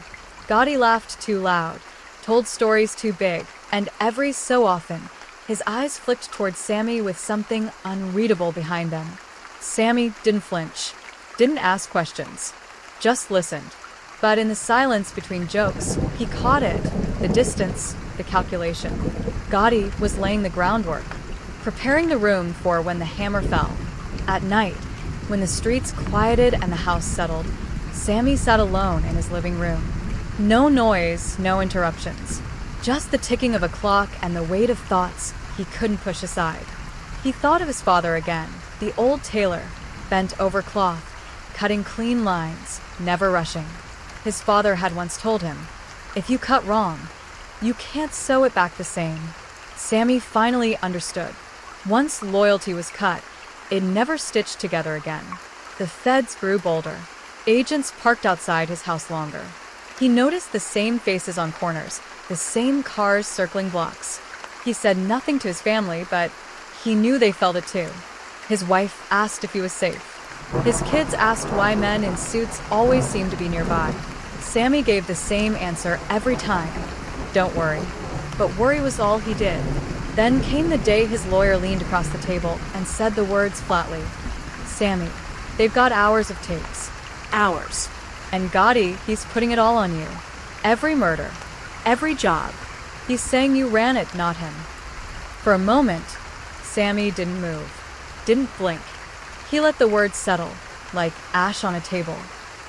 Gotti laughed too loud, told stories too big, and every so often, his eyes flicked towards Sammy with something unreadable behind them. Sammy didn't flinch, didn't ask questions, just listened. But in the silence between jokes, he caught it, the distance, the calculation. Gotti was laying the groundwork, preparing the room for when the hammer fell. At night, when the streets quieted and the house settled, Sammy sat alone in his living room. No noise, no interruptions. Just the ticking of a clock and the weight of thoughts he couldn't push aside. He thought of his father again, the old tailor, bent over cloth, cutting clean lines, never rushing. His father had once told him, "If you cut wrong, you can't sew it back the same." Sammy finally understood. Once loyalty was cut, it never stitched together again. The feds grew bolder. Agents parked outside his house longer. He noticed the same faces on corners, the same cars circling blocks. He said nothing to his family, but he knew they felt it too. His wife asked if he was safe. His kids asked why men in suits always seemed to be nearby. Sammy gave the same answer every time. Don't worry. But worry was all he did. Then came the day his lawyer leaned across the table and said the words flatly. Sammy, they've got hours of tapes. Hours. And Gotti, he's putting it all on you. Every murder. Every job. He's saying you ran it, not him. For a moment, Sammy didn't move. Didn't blink. He let the words settle, like ash on a table.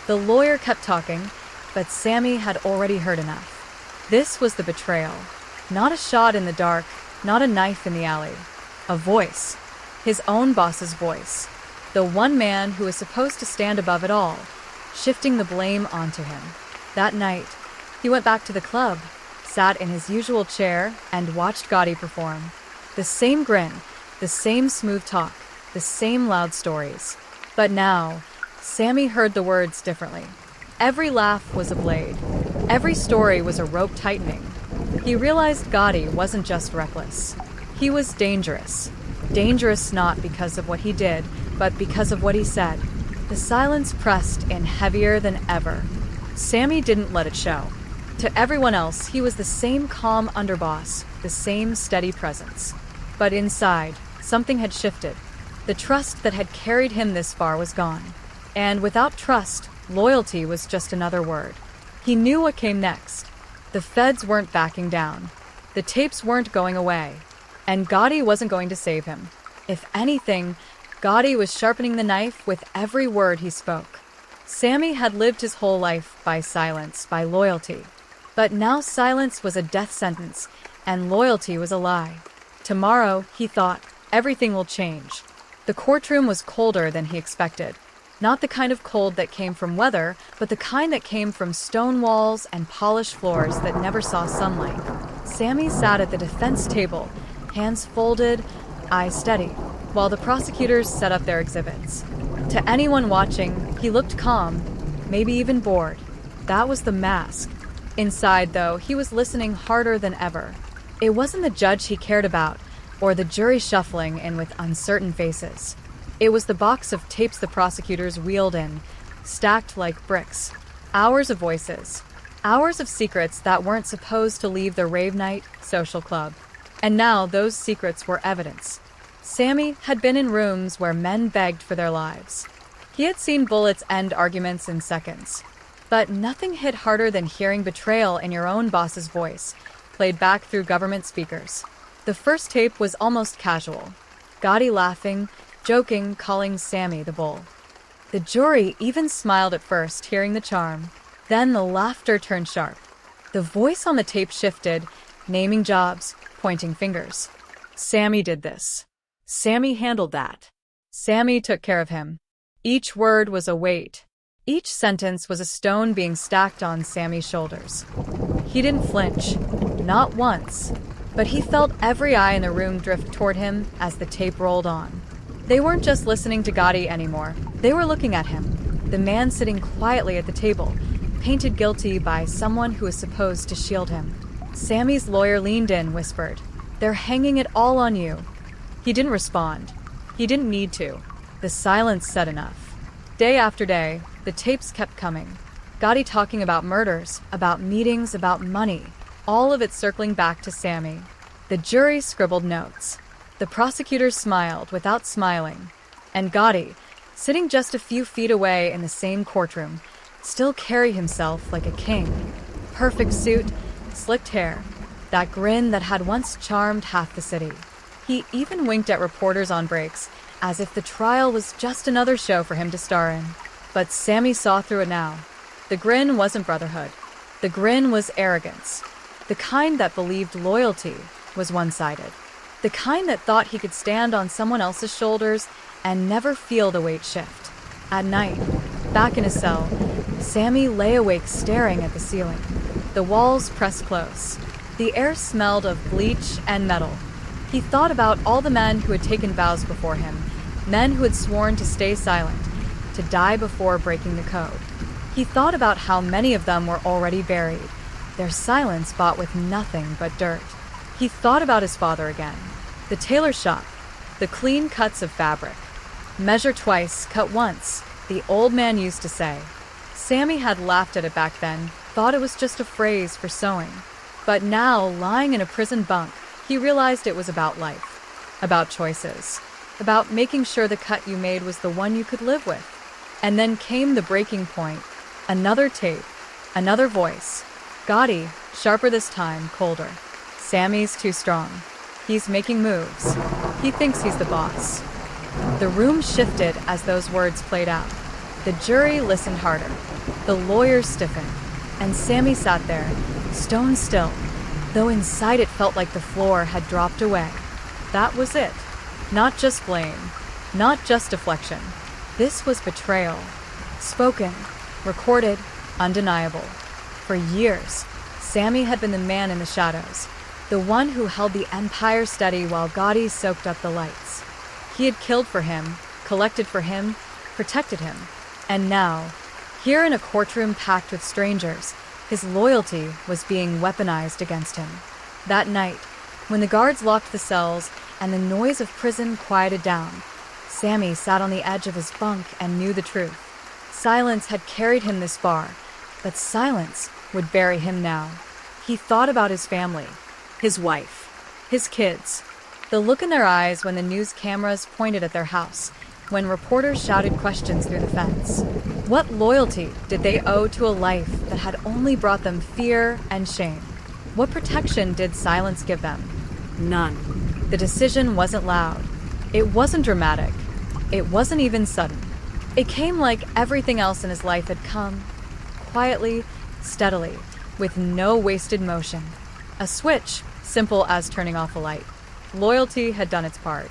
The lawyer kept talking, but Sammy had already heard enough. This was the betrayal. Not a shot in the dark, not a knife in the alley. A voice. His own boss's voice. The one man who was supposed to stand above it all, shifting the blame onto him. That night, he went back to the club, sat in his usual chair, and watched Gotti perform. The same grin, the same smooth talk, the same loud stories. But now, Sammy heard the words differently. Every laugh was a blade. Every story was a rope tightening. He realized Gotti wasn't just reckless. He was dangerous. Dangerous not because of what he did, but because of what he said. The silence pressed in heavier than ever. Sammy didn't let it show. To everyone else, he was the same calm underboss, the same steady presence. But inside, something had shifted. The trust that had carried him this far was gone. And without trust, loyalty was just another word. He knew what came next. The feds weren't backing down. The tapes weren't going away. And Gotti wasn't going to save him. If anything, Gotti was sharpening the knife with every word he spoke. Sammy had lived his whole life by silence, by loyalty. But now silence was a death sentence, and loyalty was a lie. Tomorrow, he thought, everything will change. The courtroom was colder than he expected. Not the kind of cold that came from weather, but the kind that came from stone walls and polished floors that never saw sunlight. Sammy sat at the defense table, hands folded, eyes steady, while the prosecutors set up their exhibits. To anyone watching, he looked calm, maybe even bored. That was the mask. Inside, though, he was listening harder than ever. It wasn't the judge he cared about, or the jury shuffling in with uncertain faces. It was the box of tapes the prosecutors wheeled in, stacked like bricks. Hours of voices. Hours of secrets that weren't supposed to leave the rave night social club. And now those secrets were evidence. Sammy had been in rooms where men begged for their lives. He had seen bullets end arguments in seconds. But nothing hit harder than hearing betrayal in your own boss's voice, played back through government speakers. The first tape was almost casual. Gotti laughing, joking, calling Sammy the bull. The jury even smiled at first, hearing the charm. Then the laughter turned sharp. The voice on the tape shifted, naming jobs, pointing fingers. Sammy did this. Sammy handled that. Sammy took care of him. Each word was a weight. Each sentence was a stone being stacked on Sammy's shoulders. He didn't flinch, not once, but he felt every eye in the room drift toward him as the tape rolled on. They weren't just listening to Gotti anymore. They were looking at him, the man sitting quietly at the table, painted guilty by someone who was supposed to shield him. Sammy's lawyer leaned in, whispered, "They're hanging it all on you." He didn't respond. He didn't need to. The silence said enough. Day after day, the tapes kept coming. Gotti talking about murders, about meetings, about money, all of it circling back to Sammy. The jury scribbled notes. The prosecutors smiled without smiling. And Gotti, sitting just a few feet away in the same courtroom, still carried himself like a king. Perfect suit, slicked hair, that grin that had once charmed half the city. He even winked at reporters on breaks, as if the trial was just another show for him to star in. But Sammy saw through it now. The grin wasn't brotherhood. The grin was arrogance. The kind that believed loyalty was one-sided. The kind that thought he could stand on someone else's shoulders and never feel the weight shift. At night, back in his cell, Sammy lay awake staring at the ceiling. The walls pressed close. The air smelled of bleach and metal. He thought about all the men who had taken vows before him, men who had sworn to stay silent, to die before breaking the code. He thought about how many of them were already buried, their silence bought with nothing but dirt. He thought about his father again. The tailor shop, the clean cuts of fabric. Measure twice, cut once, the old man used to say. Sammy had laughed at it back then, thought it was just a phrase for sewing. But now, lying in a prison bunk, He realized it was about life, about choices, about making sure the cut you made was the one you could live with. And then came the breaking point. Another tape, another voice. Gotti, sharper this time, colder. Sammy's too strong. He's making moves. He thinks he's the boss. The room shifted as those words played out. The jury listened harder. The lawyers stiffened. And Sammy sat there, stone still, though inside it felt like the floor had dropped away. That was it. Not just blame. Not just deflection. This was betrayal. Spoken, recorded, undeniable. For years, Sammy had been the man in the shadows, the one who held the empire steady while Gotti soaked up the lights. He had killed for him, collected for him, protected him. And now, here in a courtroom packed with strangers, his loyalty was being weaponized against him. That night, when the guards locked the cells and the noise of prison quieted down, Sammy sat on the edge of his bunk and knew the truth. Silence had carried him this far, but silence would bury him now. He thought about his family, his wife, his kids, the look in their eyes when the news cameras pointed at their house, when reporters shouted questions through the fence. What loyalty did they owe to a life that had only brought them fear and shame? What protection did silence give them? None. The decision wasn't loud. It wasn't dramatic. It wasn't even sudden. It came like everything else in his life had come, quietly, steadily, with no wasted motion. A switch, simple as turning off a light. Loyalty had done its part.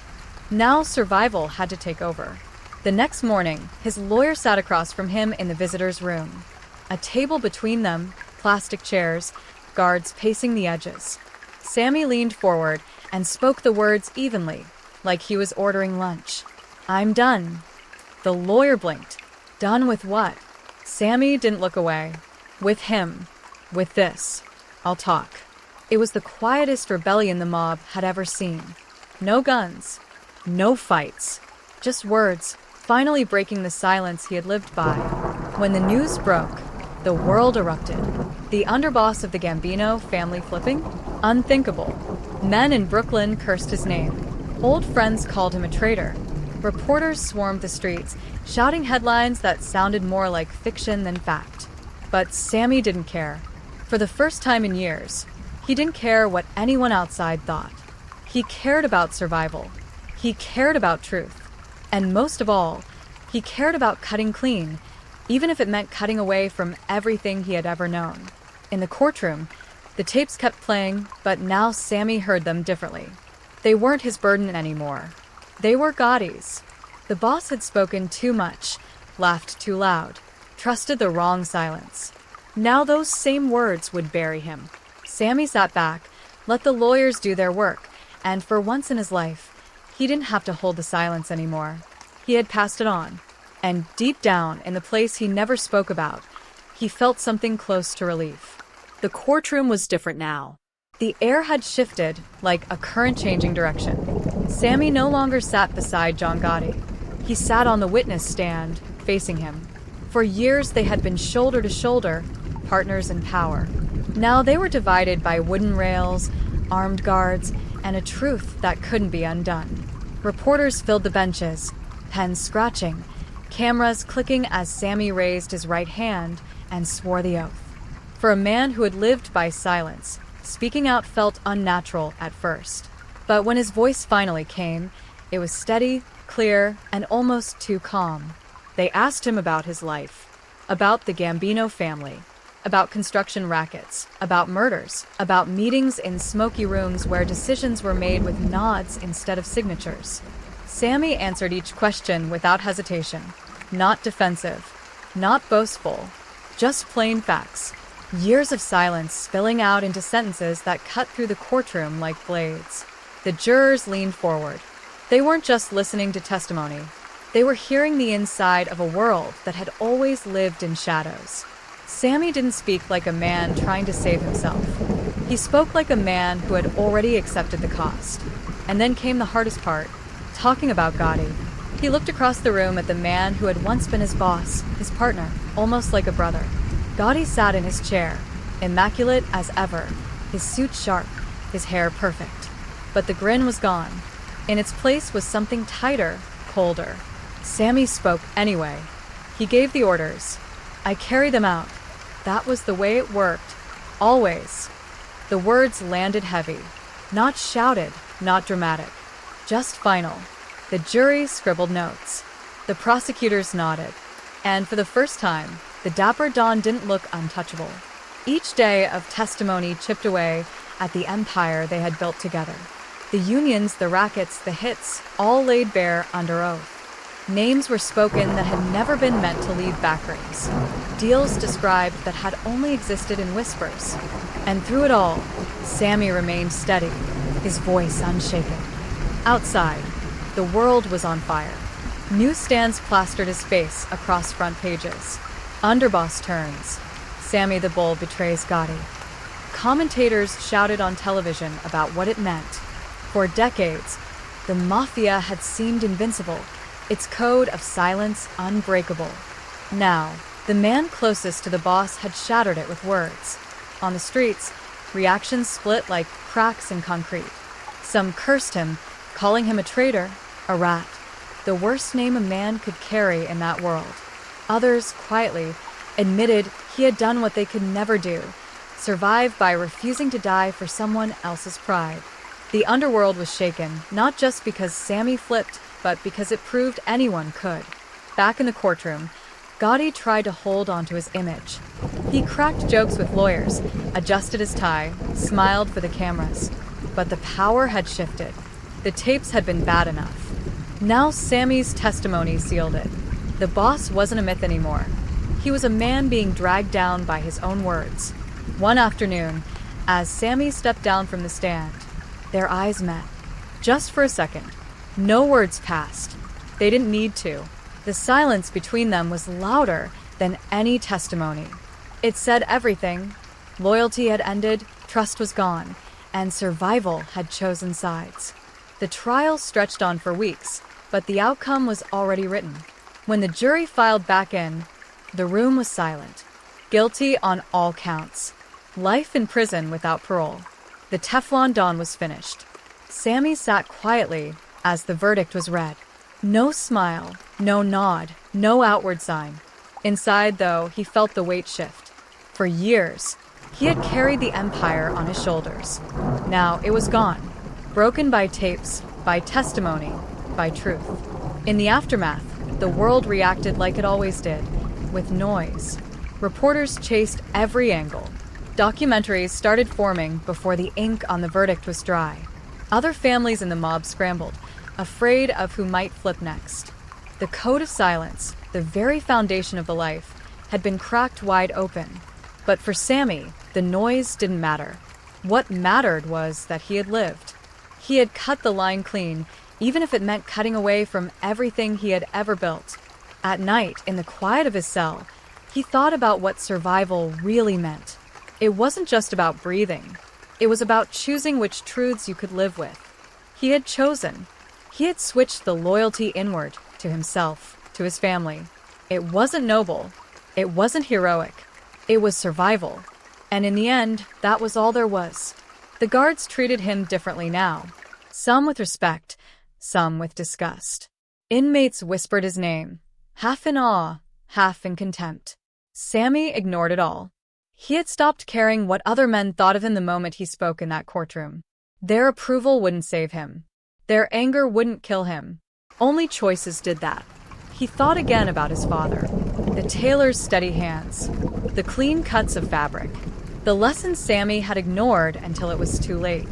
Now survival had to take over. The next morning, his lawyer sat across from him in the visitor's room. A table between them, plastic chairs, guards pacing the edges. Sammy leaned forward and spoke the words evenly, like he was ordering lunch. "I'm done." The lawyer blinked. Done with what? Sammy didn't look away. With him. With this. "I'll talk." It was the quietest rebellion the mob had ever seen. No guns. No fights. Just words, finally breaking the silence he had lived by. When the news broke, the world erupted. The underboss of the Gambino family flipping? Unthinkable. Men in Brooklyn cursed his name. Old friends called him a traitor. Reporters swarmed the streets, shouting headlines that sounded more like fiction than fact. But Sammy didn't care. For the first time in years, he didn't care what anyone outside thought. He cared about survival. He cared about truth. And most of all, he cared about cutting clean, even if it meant cutting away from everything he had ever known. In the courtroom, the tapes kept playing, but now Sammy heard them differently. They weren't his burden anymore. They were Gotti's. The boss had spoken too much, laughed too loud, trusted the wrong silence. Now those same words would bury him. Sammy sat back, let the lawyers do their work, and for once in his life, he didn't have to hold the silence anymore. He had passed it on. And deep down, in the place he never spoke about, he felt something close to relief. The courtroom was different now. The air had shifted, like a current changing direction. Sammy no longer sat beside John Gotti. He sat on the witness stand, facing him. For years they had been shoulder to shoulder, partners in power. Now they were divided by wooden rails, armed guards, and a truth that couldn't be undone. Reporters filled the benches, pens scratching, cameras clicking as Sammy raised his right hand and swore the oath. For a man who had lived by silence, speaking out felt unnatural at first. But when his voice finally came, it was steady, clear, and almost too calm. They asked him about his life, about the Gambino family, about construction rackets, about murders, about meetings in smoky rooms where decisions were made with nods instead of signatures. Sammy answered each question without hesitation. Not defensive, not boastful, just plain facts. Years of silence spilling out into sentences that cut through the courtroom like blades. The jurors leaned forward. They weren't just listening to testimony. They were hearing the inside of a world that had always lived in shadows. Sammy didn't speak like a man trying to save himself. He spoke like a man who had already accepted the cost. And then came the hardest part, talking about Gotti. He looked across the room at the man who had once been his boss, his partner, almost like a brother. Gotti sat in his chair, immaculate as ever, his suit sharp, his hair perfect. but the grin was gone. In its place was something tighter, colder. Sammy spoke anyway. He gave the orders. I carry them out. That was the way it worked. Always. The words landed heavy. Not shouted, not dramatic. Just final. The jury scribbled notes. The prosecutors nodded. And for the first time, the dapper Don didn't look untouchable. Each day of testimony chipped away at the empire they had built together. The unions, the rackets, the hits, all laid bare under oath. Names were spoken that had never been meant to leave backrooms. Deals described that had only existed in whispers. And through it all, Sammy remained steady, his voice unshaken. Outside, the world was on fire. Newsstands plastered his face across front pages. Underboss turns. Sammy the Bull betrays Gotti. Commentators shouted on television about what it meant. For decades, the Mafia had seemed invincible, its code of silence unbreakable. Now, the man closest to the boss had shattered it with words. On the streets, reactions split like cracks in concrete. Some cursed him, calling him a traitor, a rat, the worst name a man could carry in that world. Others, quietly, admitted he had done what they could never do, survive by refusing to die for someone else's pride. The underworld was shaken, not just because Sammy flipped, but because it proved anyone could. Back in the courtroom, Gotti tried to hold onto his image. He cracked jokes with lawyers, adjusted his tie, smiled for the cameras. But the power had shifted. The tapes had been bad enough. Now Sammy's testimony sealed it. The boss wasn't a myth anymore. He was a man being dragged down by his own words. One afternoon, as Sammy stepped down from the stand, their eyes met. Just for a second. No words passed. They didn't need to. The silence between them was louder than any testimony. It said everything. Loyalty had ended, trust was gone, and survival had chosen sides. The trial stretched on for weeks, but the outcome was already written. When the jury filed back in, the room was silent. Guilty on all counts. Life in prison without parole. The Teflon Don was finished. Sammy sat quietly as the verdict was read. No smile, no nod, no outward sign. Inside, though, he felt the weight shift. For years, he had carried the empire on his shoulders. Now it was gone. Broken by tapes, by testimony, by truth. In the aftermath, the world reacted like it always did, with noise. Reporters chased every angle. Documentaries started forming before the ink on the verdict was dry. Other families in the mob scrambled, afraid of who might flip next. The code of silence, the very foundation of the life, had been cracked wide open. But for Sammy, the noise didn't matter. What mattered was that he had lived. He had cut the line clean, even if it meant cutting away from everything he had ever built. At night, in the quiet of his cell, he thought about what survival really meant. It wasn't just about breathing. It was about choosing which truths you could live with. He had chosen. He had switched the loyalty inward, to himself, to his family. It wasn't noble. It wasn't heroic. It was survival. And in the end, that was all there was. The guards treated him differently now. Some with respect, some with disgust. Inmates whispered his name, half in awe, half in contempt. Sammy ignored it all. He had stopped caring what other men thought of him the moment he spoke in that courtroom. Their approval wouldn't save him. Their anger wouldn't kill him. Only choices did that. He thought again about his father. The tailor's steady hands. The clean cuts of fabric. The lessons Sammy had ignored until it was too late.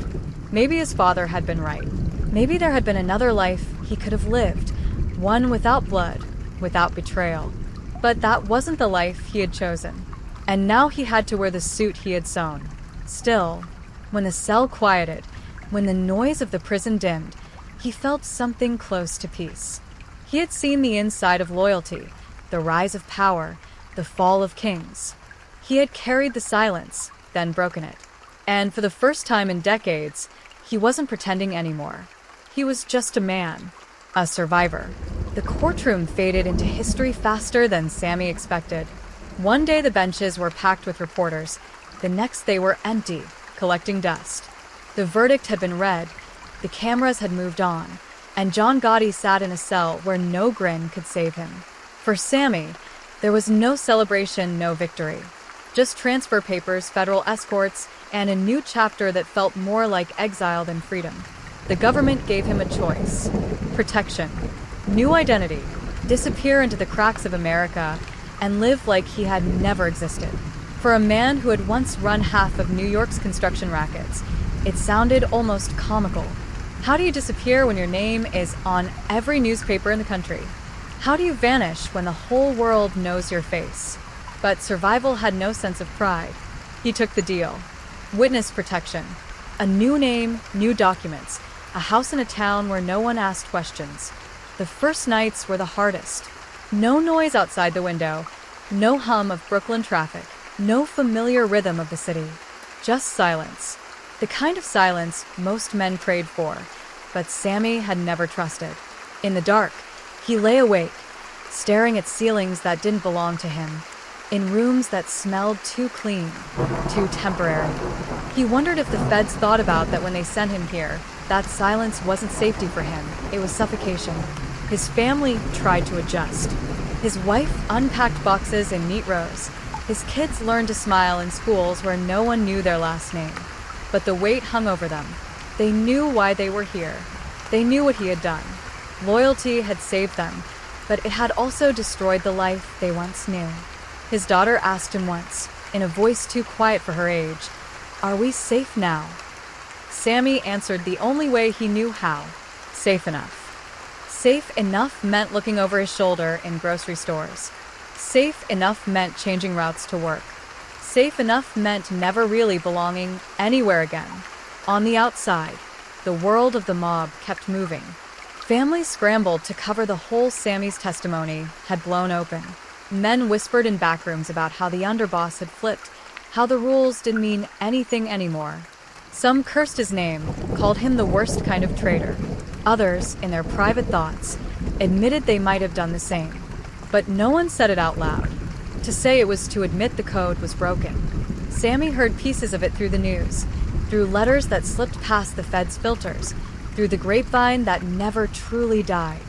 Maybe his father had been right. Maybe there had been another life he could have lived. One without blood, without betrayal. But that wasn't the life he had chosen. And now he had to wear the suit he had sewn. Still, when the cell quieted, when the noise of the prison dimmed, he felt something close to peace. He had seen the inside of loyalty, the rise of power, the fall of kings. He had carried the silence, then broken it. And for the first time in decades, he wasn't pretending anymore. He was just a man, a survivor. The courtroom faded into history faster than Sammy expected. One day the benches were packed with reporters. The next they were empty, collecting dust. The verdict had been read. The cameras had moved on, and John Gotti sat in a cell where no grin could save him. For Sammy, there was no celebration, no victory. Just transfer papers, federal escorts, and a new chapter that felt more like exile than freedom. The government gave him a choice: protection, new identity, disappear into the cracks of America, and live like he had never existed. For a man who had once run half of New York's construction rackets, it sounded almost comical. How do you disappear when your name is on every newspaper in the country? How do you vanish when the whole world knows your face? But survival had no sense of pride. He took the deal. Witness protection. A new name, new documents. A house in a town where no one asked questions. The first nights were the hardest. No noise outside the window. No hum of Brooklyn traffic. No familiar rhythm of the city. Just silence. The kind of silence most men prayed for, but Sammy had never trusted. In the dark, he lay awake, staring at ceilings that didn't belong to him, in rooms that smelled too clean, too temporary. He wondered if the feds thought about that when they sent him here. That silence wasn't safety for him, it was suffocation. His family tried to adjust. His wife unpacked boxes in neat rows. His kids learned to smile in schools where no one knew their last name. But the weight hung over them. They knew why they were here. They knew what he had done. Loyalty had saved them, but it had also destroyed the life they once knew. His daughter asked him once, in a voice too quiet for her age, "Are we safe now?" Sammy answered the only way he knew how: safe enough. Safe enough meant looking over his shoulder in grocery stores. Safe enough meant changing routes to work. Safe enough meant never really belonging anywhere again. On the outside, the world of the mob kept moving. Families scrambled to cover the hole Sammy's testimony had blown open. Men whispered in backrooms about how the underboss had flipped, how the rules didn't mean anything anymore. Some cursed his name, called him the worst kind of traitor. Others, in their private thoughts, admitted they might have done the same. But no one said it out loud. To say it was to admit the code was broken. Sammy heard pieces of it through the news, through letters that slipped past the Fed's filters, through the grapevine that never truly died.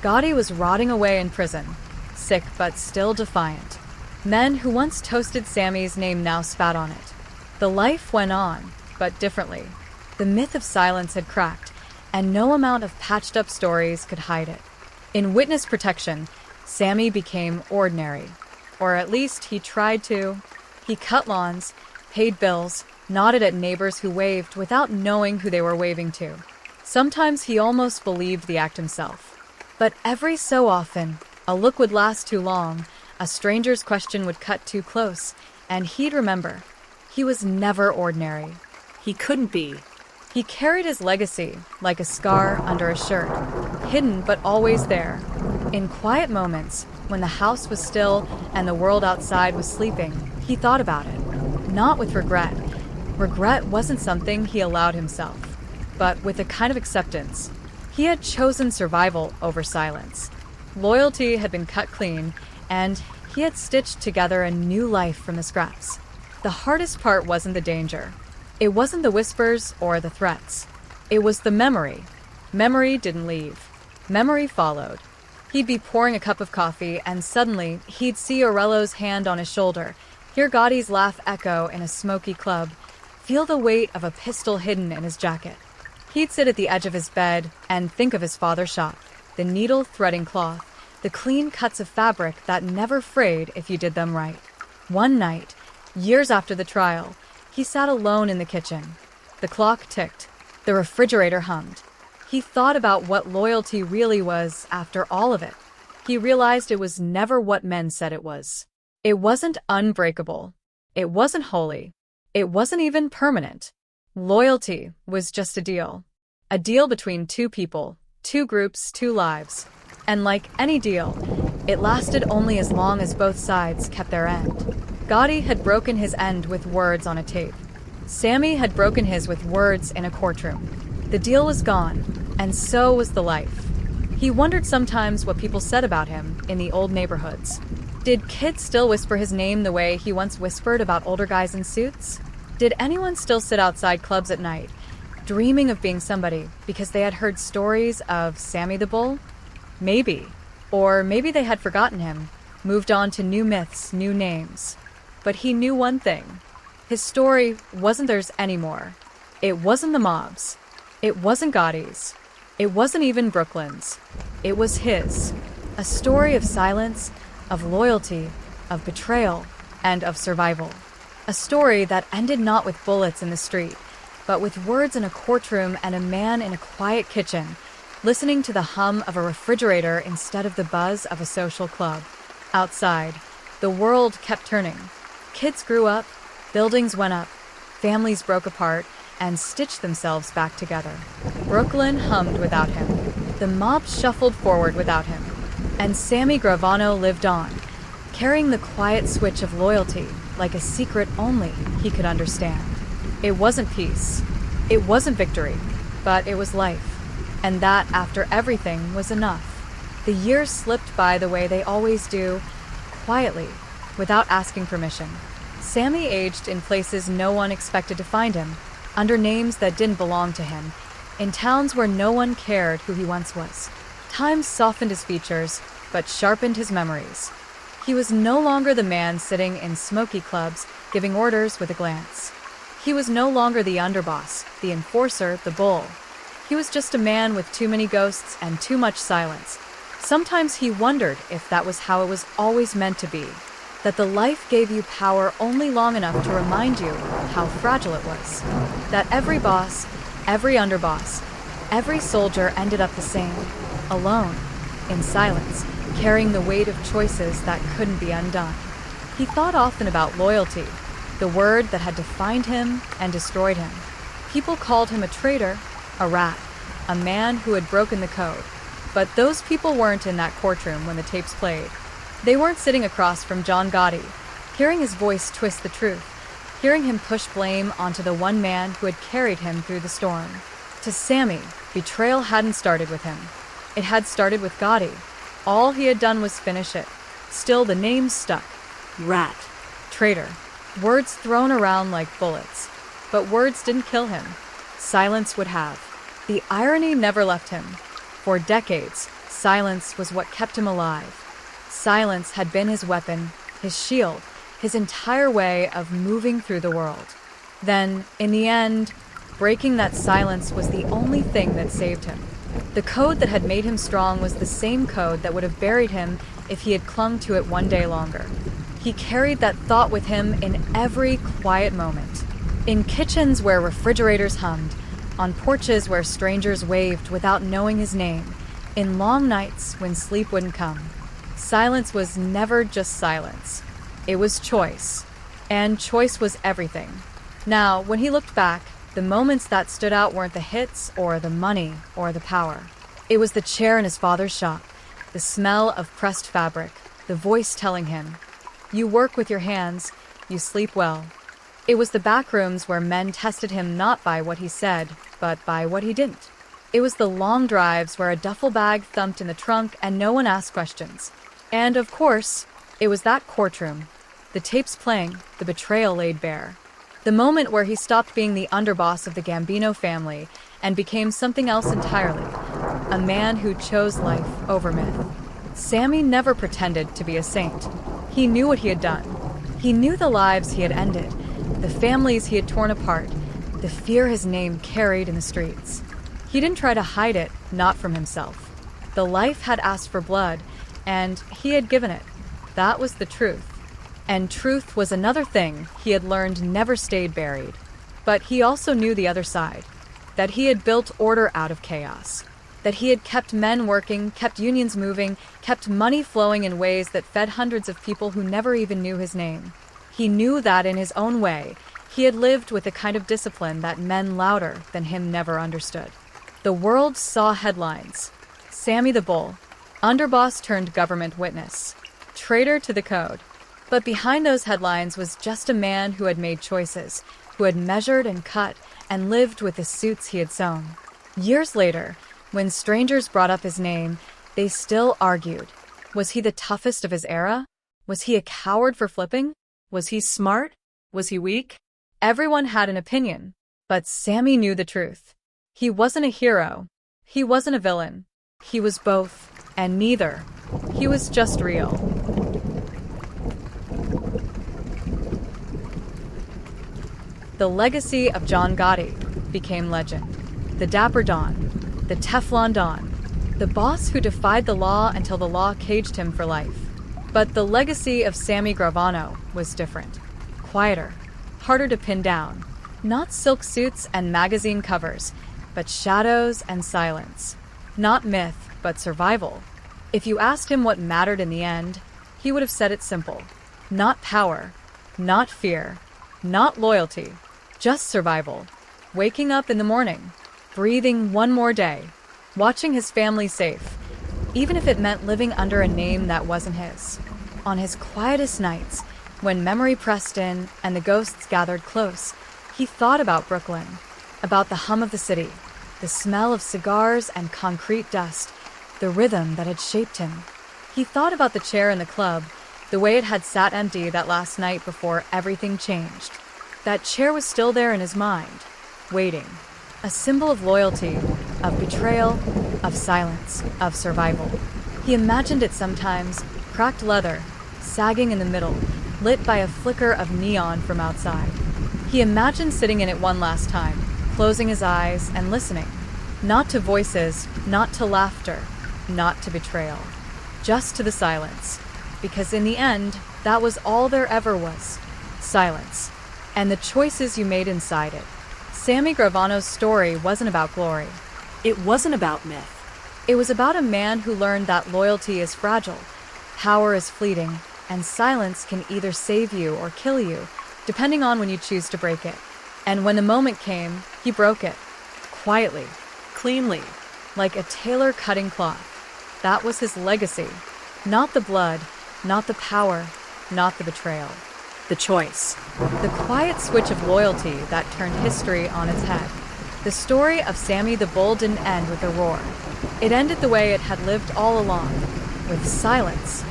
Gotti was rotting away in prison, sick but still defiant. Men who once toasted Sammy's name now spat on it. The life went on, but differently. The myth of silence had cracked, and no amount of patched-up stories could hide it. In witness protection, Sammy became ordinary. Or at least he tried to. He cut lawns, paid bills, nodded at neighbors who waved without knowing who they were waving to. Sometimes he almost believed the act himself. But every so often, a look would last too long, a stranger's question would cut too close, and he'd remember. He was never ordinary. He couldn't be. He carried his legacy like a scar under a shirt, hidden but always there. In quiet moments, when the house was still and the world outside was sleeping, he thought about it. Not with regret. Regret wasn't something he allowed himself, but with a kind of acceptance. He had chosen survival over silence. Loyalty had been cut clean, and he had stitched together a new life from the scraps. The hardest part wasn't the danger. It wasn't the whispers or the threats. It was the memory. Memory didn't leave. Memory followed. He'd be pouring a cup of coffee, and suddenly he'd see Aurelio's hand on his shoulder, hear Gotti's laugh echo in a smoky club, feel the weight of a pistol hidden in his jacket. He'd sit at the edge of his bed and think of his father's shop, the needle-threading cloth, the clean cuts of fabric that never frayed if you did them right. One night, years after the trial, he sat alone in the kitchen. The clock ticked. The refrigerator hummed. He thought about what loyalty really was after all of it. He realized it was never what men said it was. It wasn't unbreakable. It wasn't holy. It wasn't even permanent. Loyalty was just a deal. A deal between two people, two groups, two lives. And like any deal, it lasted only as long as both sides kept their end. Gotti had broken his end with words on a tape. Sammy had broken his with words in a courtroom. The deal was gone, and so was the life. He wondered sometimes what people said about him in the old neighborhoods. Did kids still whisper his name the way he once whispered about older guys in suits? Did anyone still sit outside clubs at night, dreaming of being somebody because they had heard stories of Sammy the Bull? Maybe. Or maybe they had forgotten him, moved on to new myths, new names. But he knew one thing. His story wasn't theirs anymore. It wasn't the mob's. It wasn't Gotti's. It wasn't even Brooklyn's. It was his. A story of silence, of loyalty, of betrayal, and of survival. A story that ended not with bullets in the street, but with words in a courtroom and a man in a quiet kitchen, listening to the hum of a refrigerator instead of the buzz of a social club. Outside, the world kept turning. Kids grew up, buildings went up, families broke apart, and stitched themselves back together. Brooklyn hummed without him. The mob shuffled forward without him. And Sammy Gravano lived on, carrying the quiet switch of loyalty like a secret only he could understand. It wasn't peace. It wasn't victory. But it was life. And that, after everything, was enough. The years slipped by the way they always do, quietly, without asking permission. Sammy aged in places no one expected to find him, under names that didn't belong to him, in towns where no one cared who he once was. Time softened his features, but sharpened his memories. He was no longer the man sitting in smoky clubs, giving orders with a glance. He was no longer the underboss, the enforcer, the bull. He was just a man with too many ghosts and too much silence. Sometimes he wondered if that was how it was always meant to be, that the life gave you power only long enough to remind you how fragile it was. That every boss, every underboss, every soldier ended up the same, alone, in silence, carrying the weight of choices that couldn't be undone. He thought often about loyalty, the word that had defined him and destroyed him. People called him a traitor, a rat, a man who had broken the code. But those people weren't in that courtroom when the tapes played. They weren't sitting across from John Gotti, hearing his voice twist the truth, hearing him push blame onto the one man who had carried him through the storm. To Sammy, betrayal hadn't started with him. It had started with Gotti. All he had done was finish it. Still, the name stuck. Rat. Traitor. Words thrown around like bullets. But words didn't kill him. Silence would have. The irony never left him. For decades, silence was what kept him alive. Silence had been his weapon, his shield, his entire way of moving through the world. Then, in the end, breaking that silence was the only thing that saved him. The code that had made him strong was the same code that would have buried him if he had clung to it one day longer. He carried that thought with him in every quiet moment. In kitchens where refrigerators hummed, on porches where strangers waved without knowing his name, in long nights when sleep wouldn't come. Silence was never just silence. It was choice. And choice was everything. Now, when he looked back, the moments that stood out weren't the hits or the money or the power. It was the chair in his father's shop, the smell of pressed fabric, the voice telling him, "You work with your hands, you sleep well." It was the back rooms where men tested him not by what he said, but by what he didn't. It was the long drives where a duffel bag thumped in the trunk and no one asked questions. And, of course, it was that courtroom, the tapes playing, the betrayal laid bare. The moment where he stopped being the underboss of the Gambino family and became something else entirely, a man who chose life over myth. Sammy never pretended to be a saint. He knew what he had done. He knew the lives he had ended, the families he had torn apart, the fear his name carried in the streets. He didn't try to hide it, not from himself. The life had asked for blood, and he had given it. That was the truth. And truth was another thing he had learned never stayed buried. But he also knew the other side, that he had built order out of chaos, that he had kept men working, kept unions moving, kept money flowing in ways that fed hundreds of people who never even knew his name. He knew that in his own way, he had lived with a kind of discipline that men louder than him never understood. The world saw headlines. Sammy the Bull, underboss turned government witness, traitor to the code. But behind those headlines was just a man who had made choices, who had measured and cut and lived with the suits he had sewn. Years later, when strangers brought up his name, they still argued. Was he the toughest of his era? Was he a coward for flipping? Was he smart? Was he weak? Everyone had an opinion, but Sammy knew the truth. He wasn't a hero. He wasn't a villain. He was both, and neither. He was just real. The legacy of John Gotti became legend. The Dapper Don, the Teflon Don, the boss who defied the law until the law caged him for life. But the legacy of Sammy Gravano was different. Quieter, harder to pin down. Not silk suits and magazine covers, but shadows and silence. Not myth, but survival. If you asked him what mattered in the end, he would have said it simple. Not power, not fear, not loyalty, just survival. Waking up in the morning, breathing one more day, watching his family safe, even if it meant living under a name that wasn't his. On his quietest nights, when memory pressed in and the ghosts gathered close, he thought about Brooklyn, about the hum of the city, the smell of cigars and concrete dust, the rhythm that had shaped him. He thought about the chair in the club, the way it had sat empty that last night before everything changed. That chair was still there in his mind, waiting. A symbol of loyalty, of betrayal, of silence, of survival. He imagined it sometimes, cracked leather, sagging in the middle, lit by a flicker of neon from outside. He imagined sitting in it one last time, closing his eyes and listening. Not to voices, not to laughter, not to betrayal. Just to the silence. Because in the end, that was all there ever was. Silence. And the choices you made inside it. Sammy Gravano's story wasn't about glory. It wasn't about myth. It was about a man who learned that loyalty is fragile, power is fleeting, and silence can either save you or kill you, depending on when you choose to break it. And when the moment came, he broke it. Quietly. Cleanly. Like a tailor cutting cloth. That was his legacy. Not the blood, not the power, not the betrayal. The choice. The quiet switch of loyalty that turned history on its head. The story of Sammy the Bull didn't end with a roar. It ended the way it had lived all along, with silence.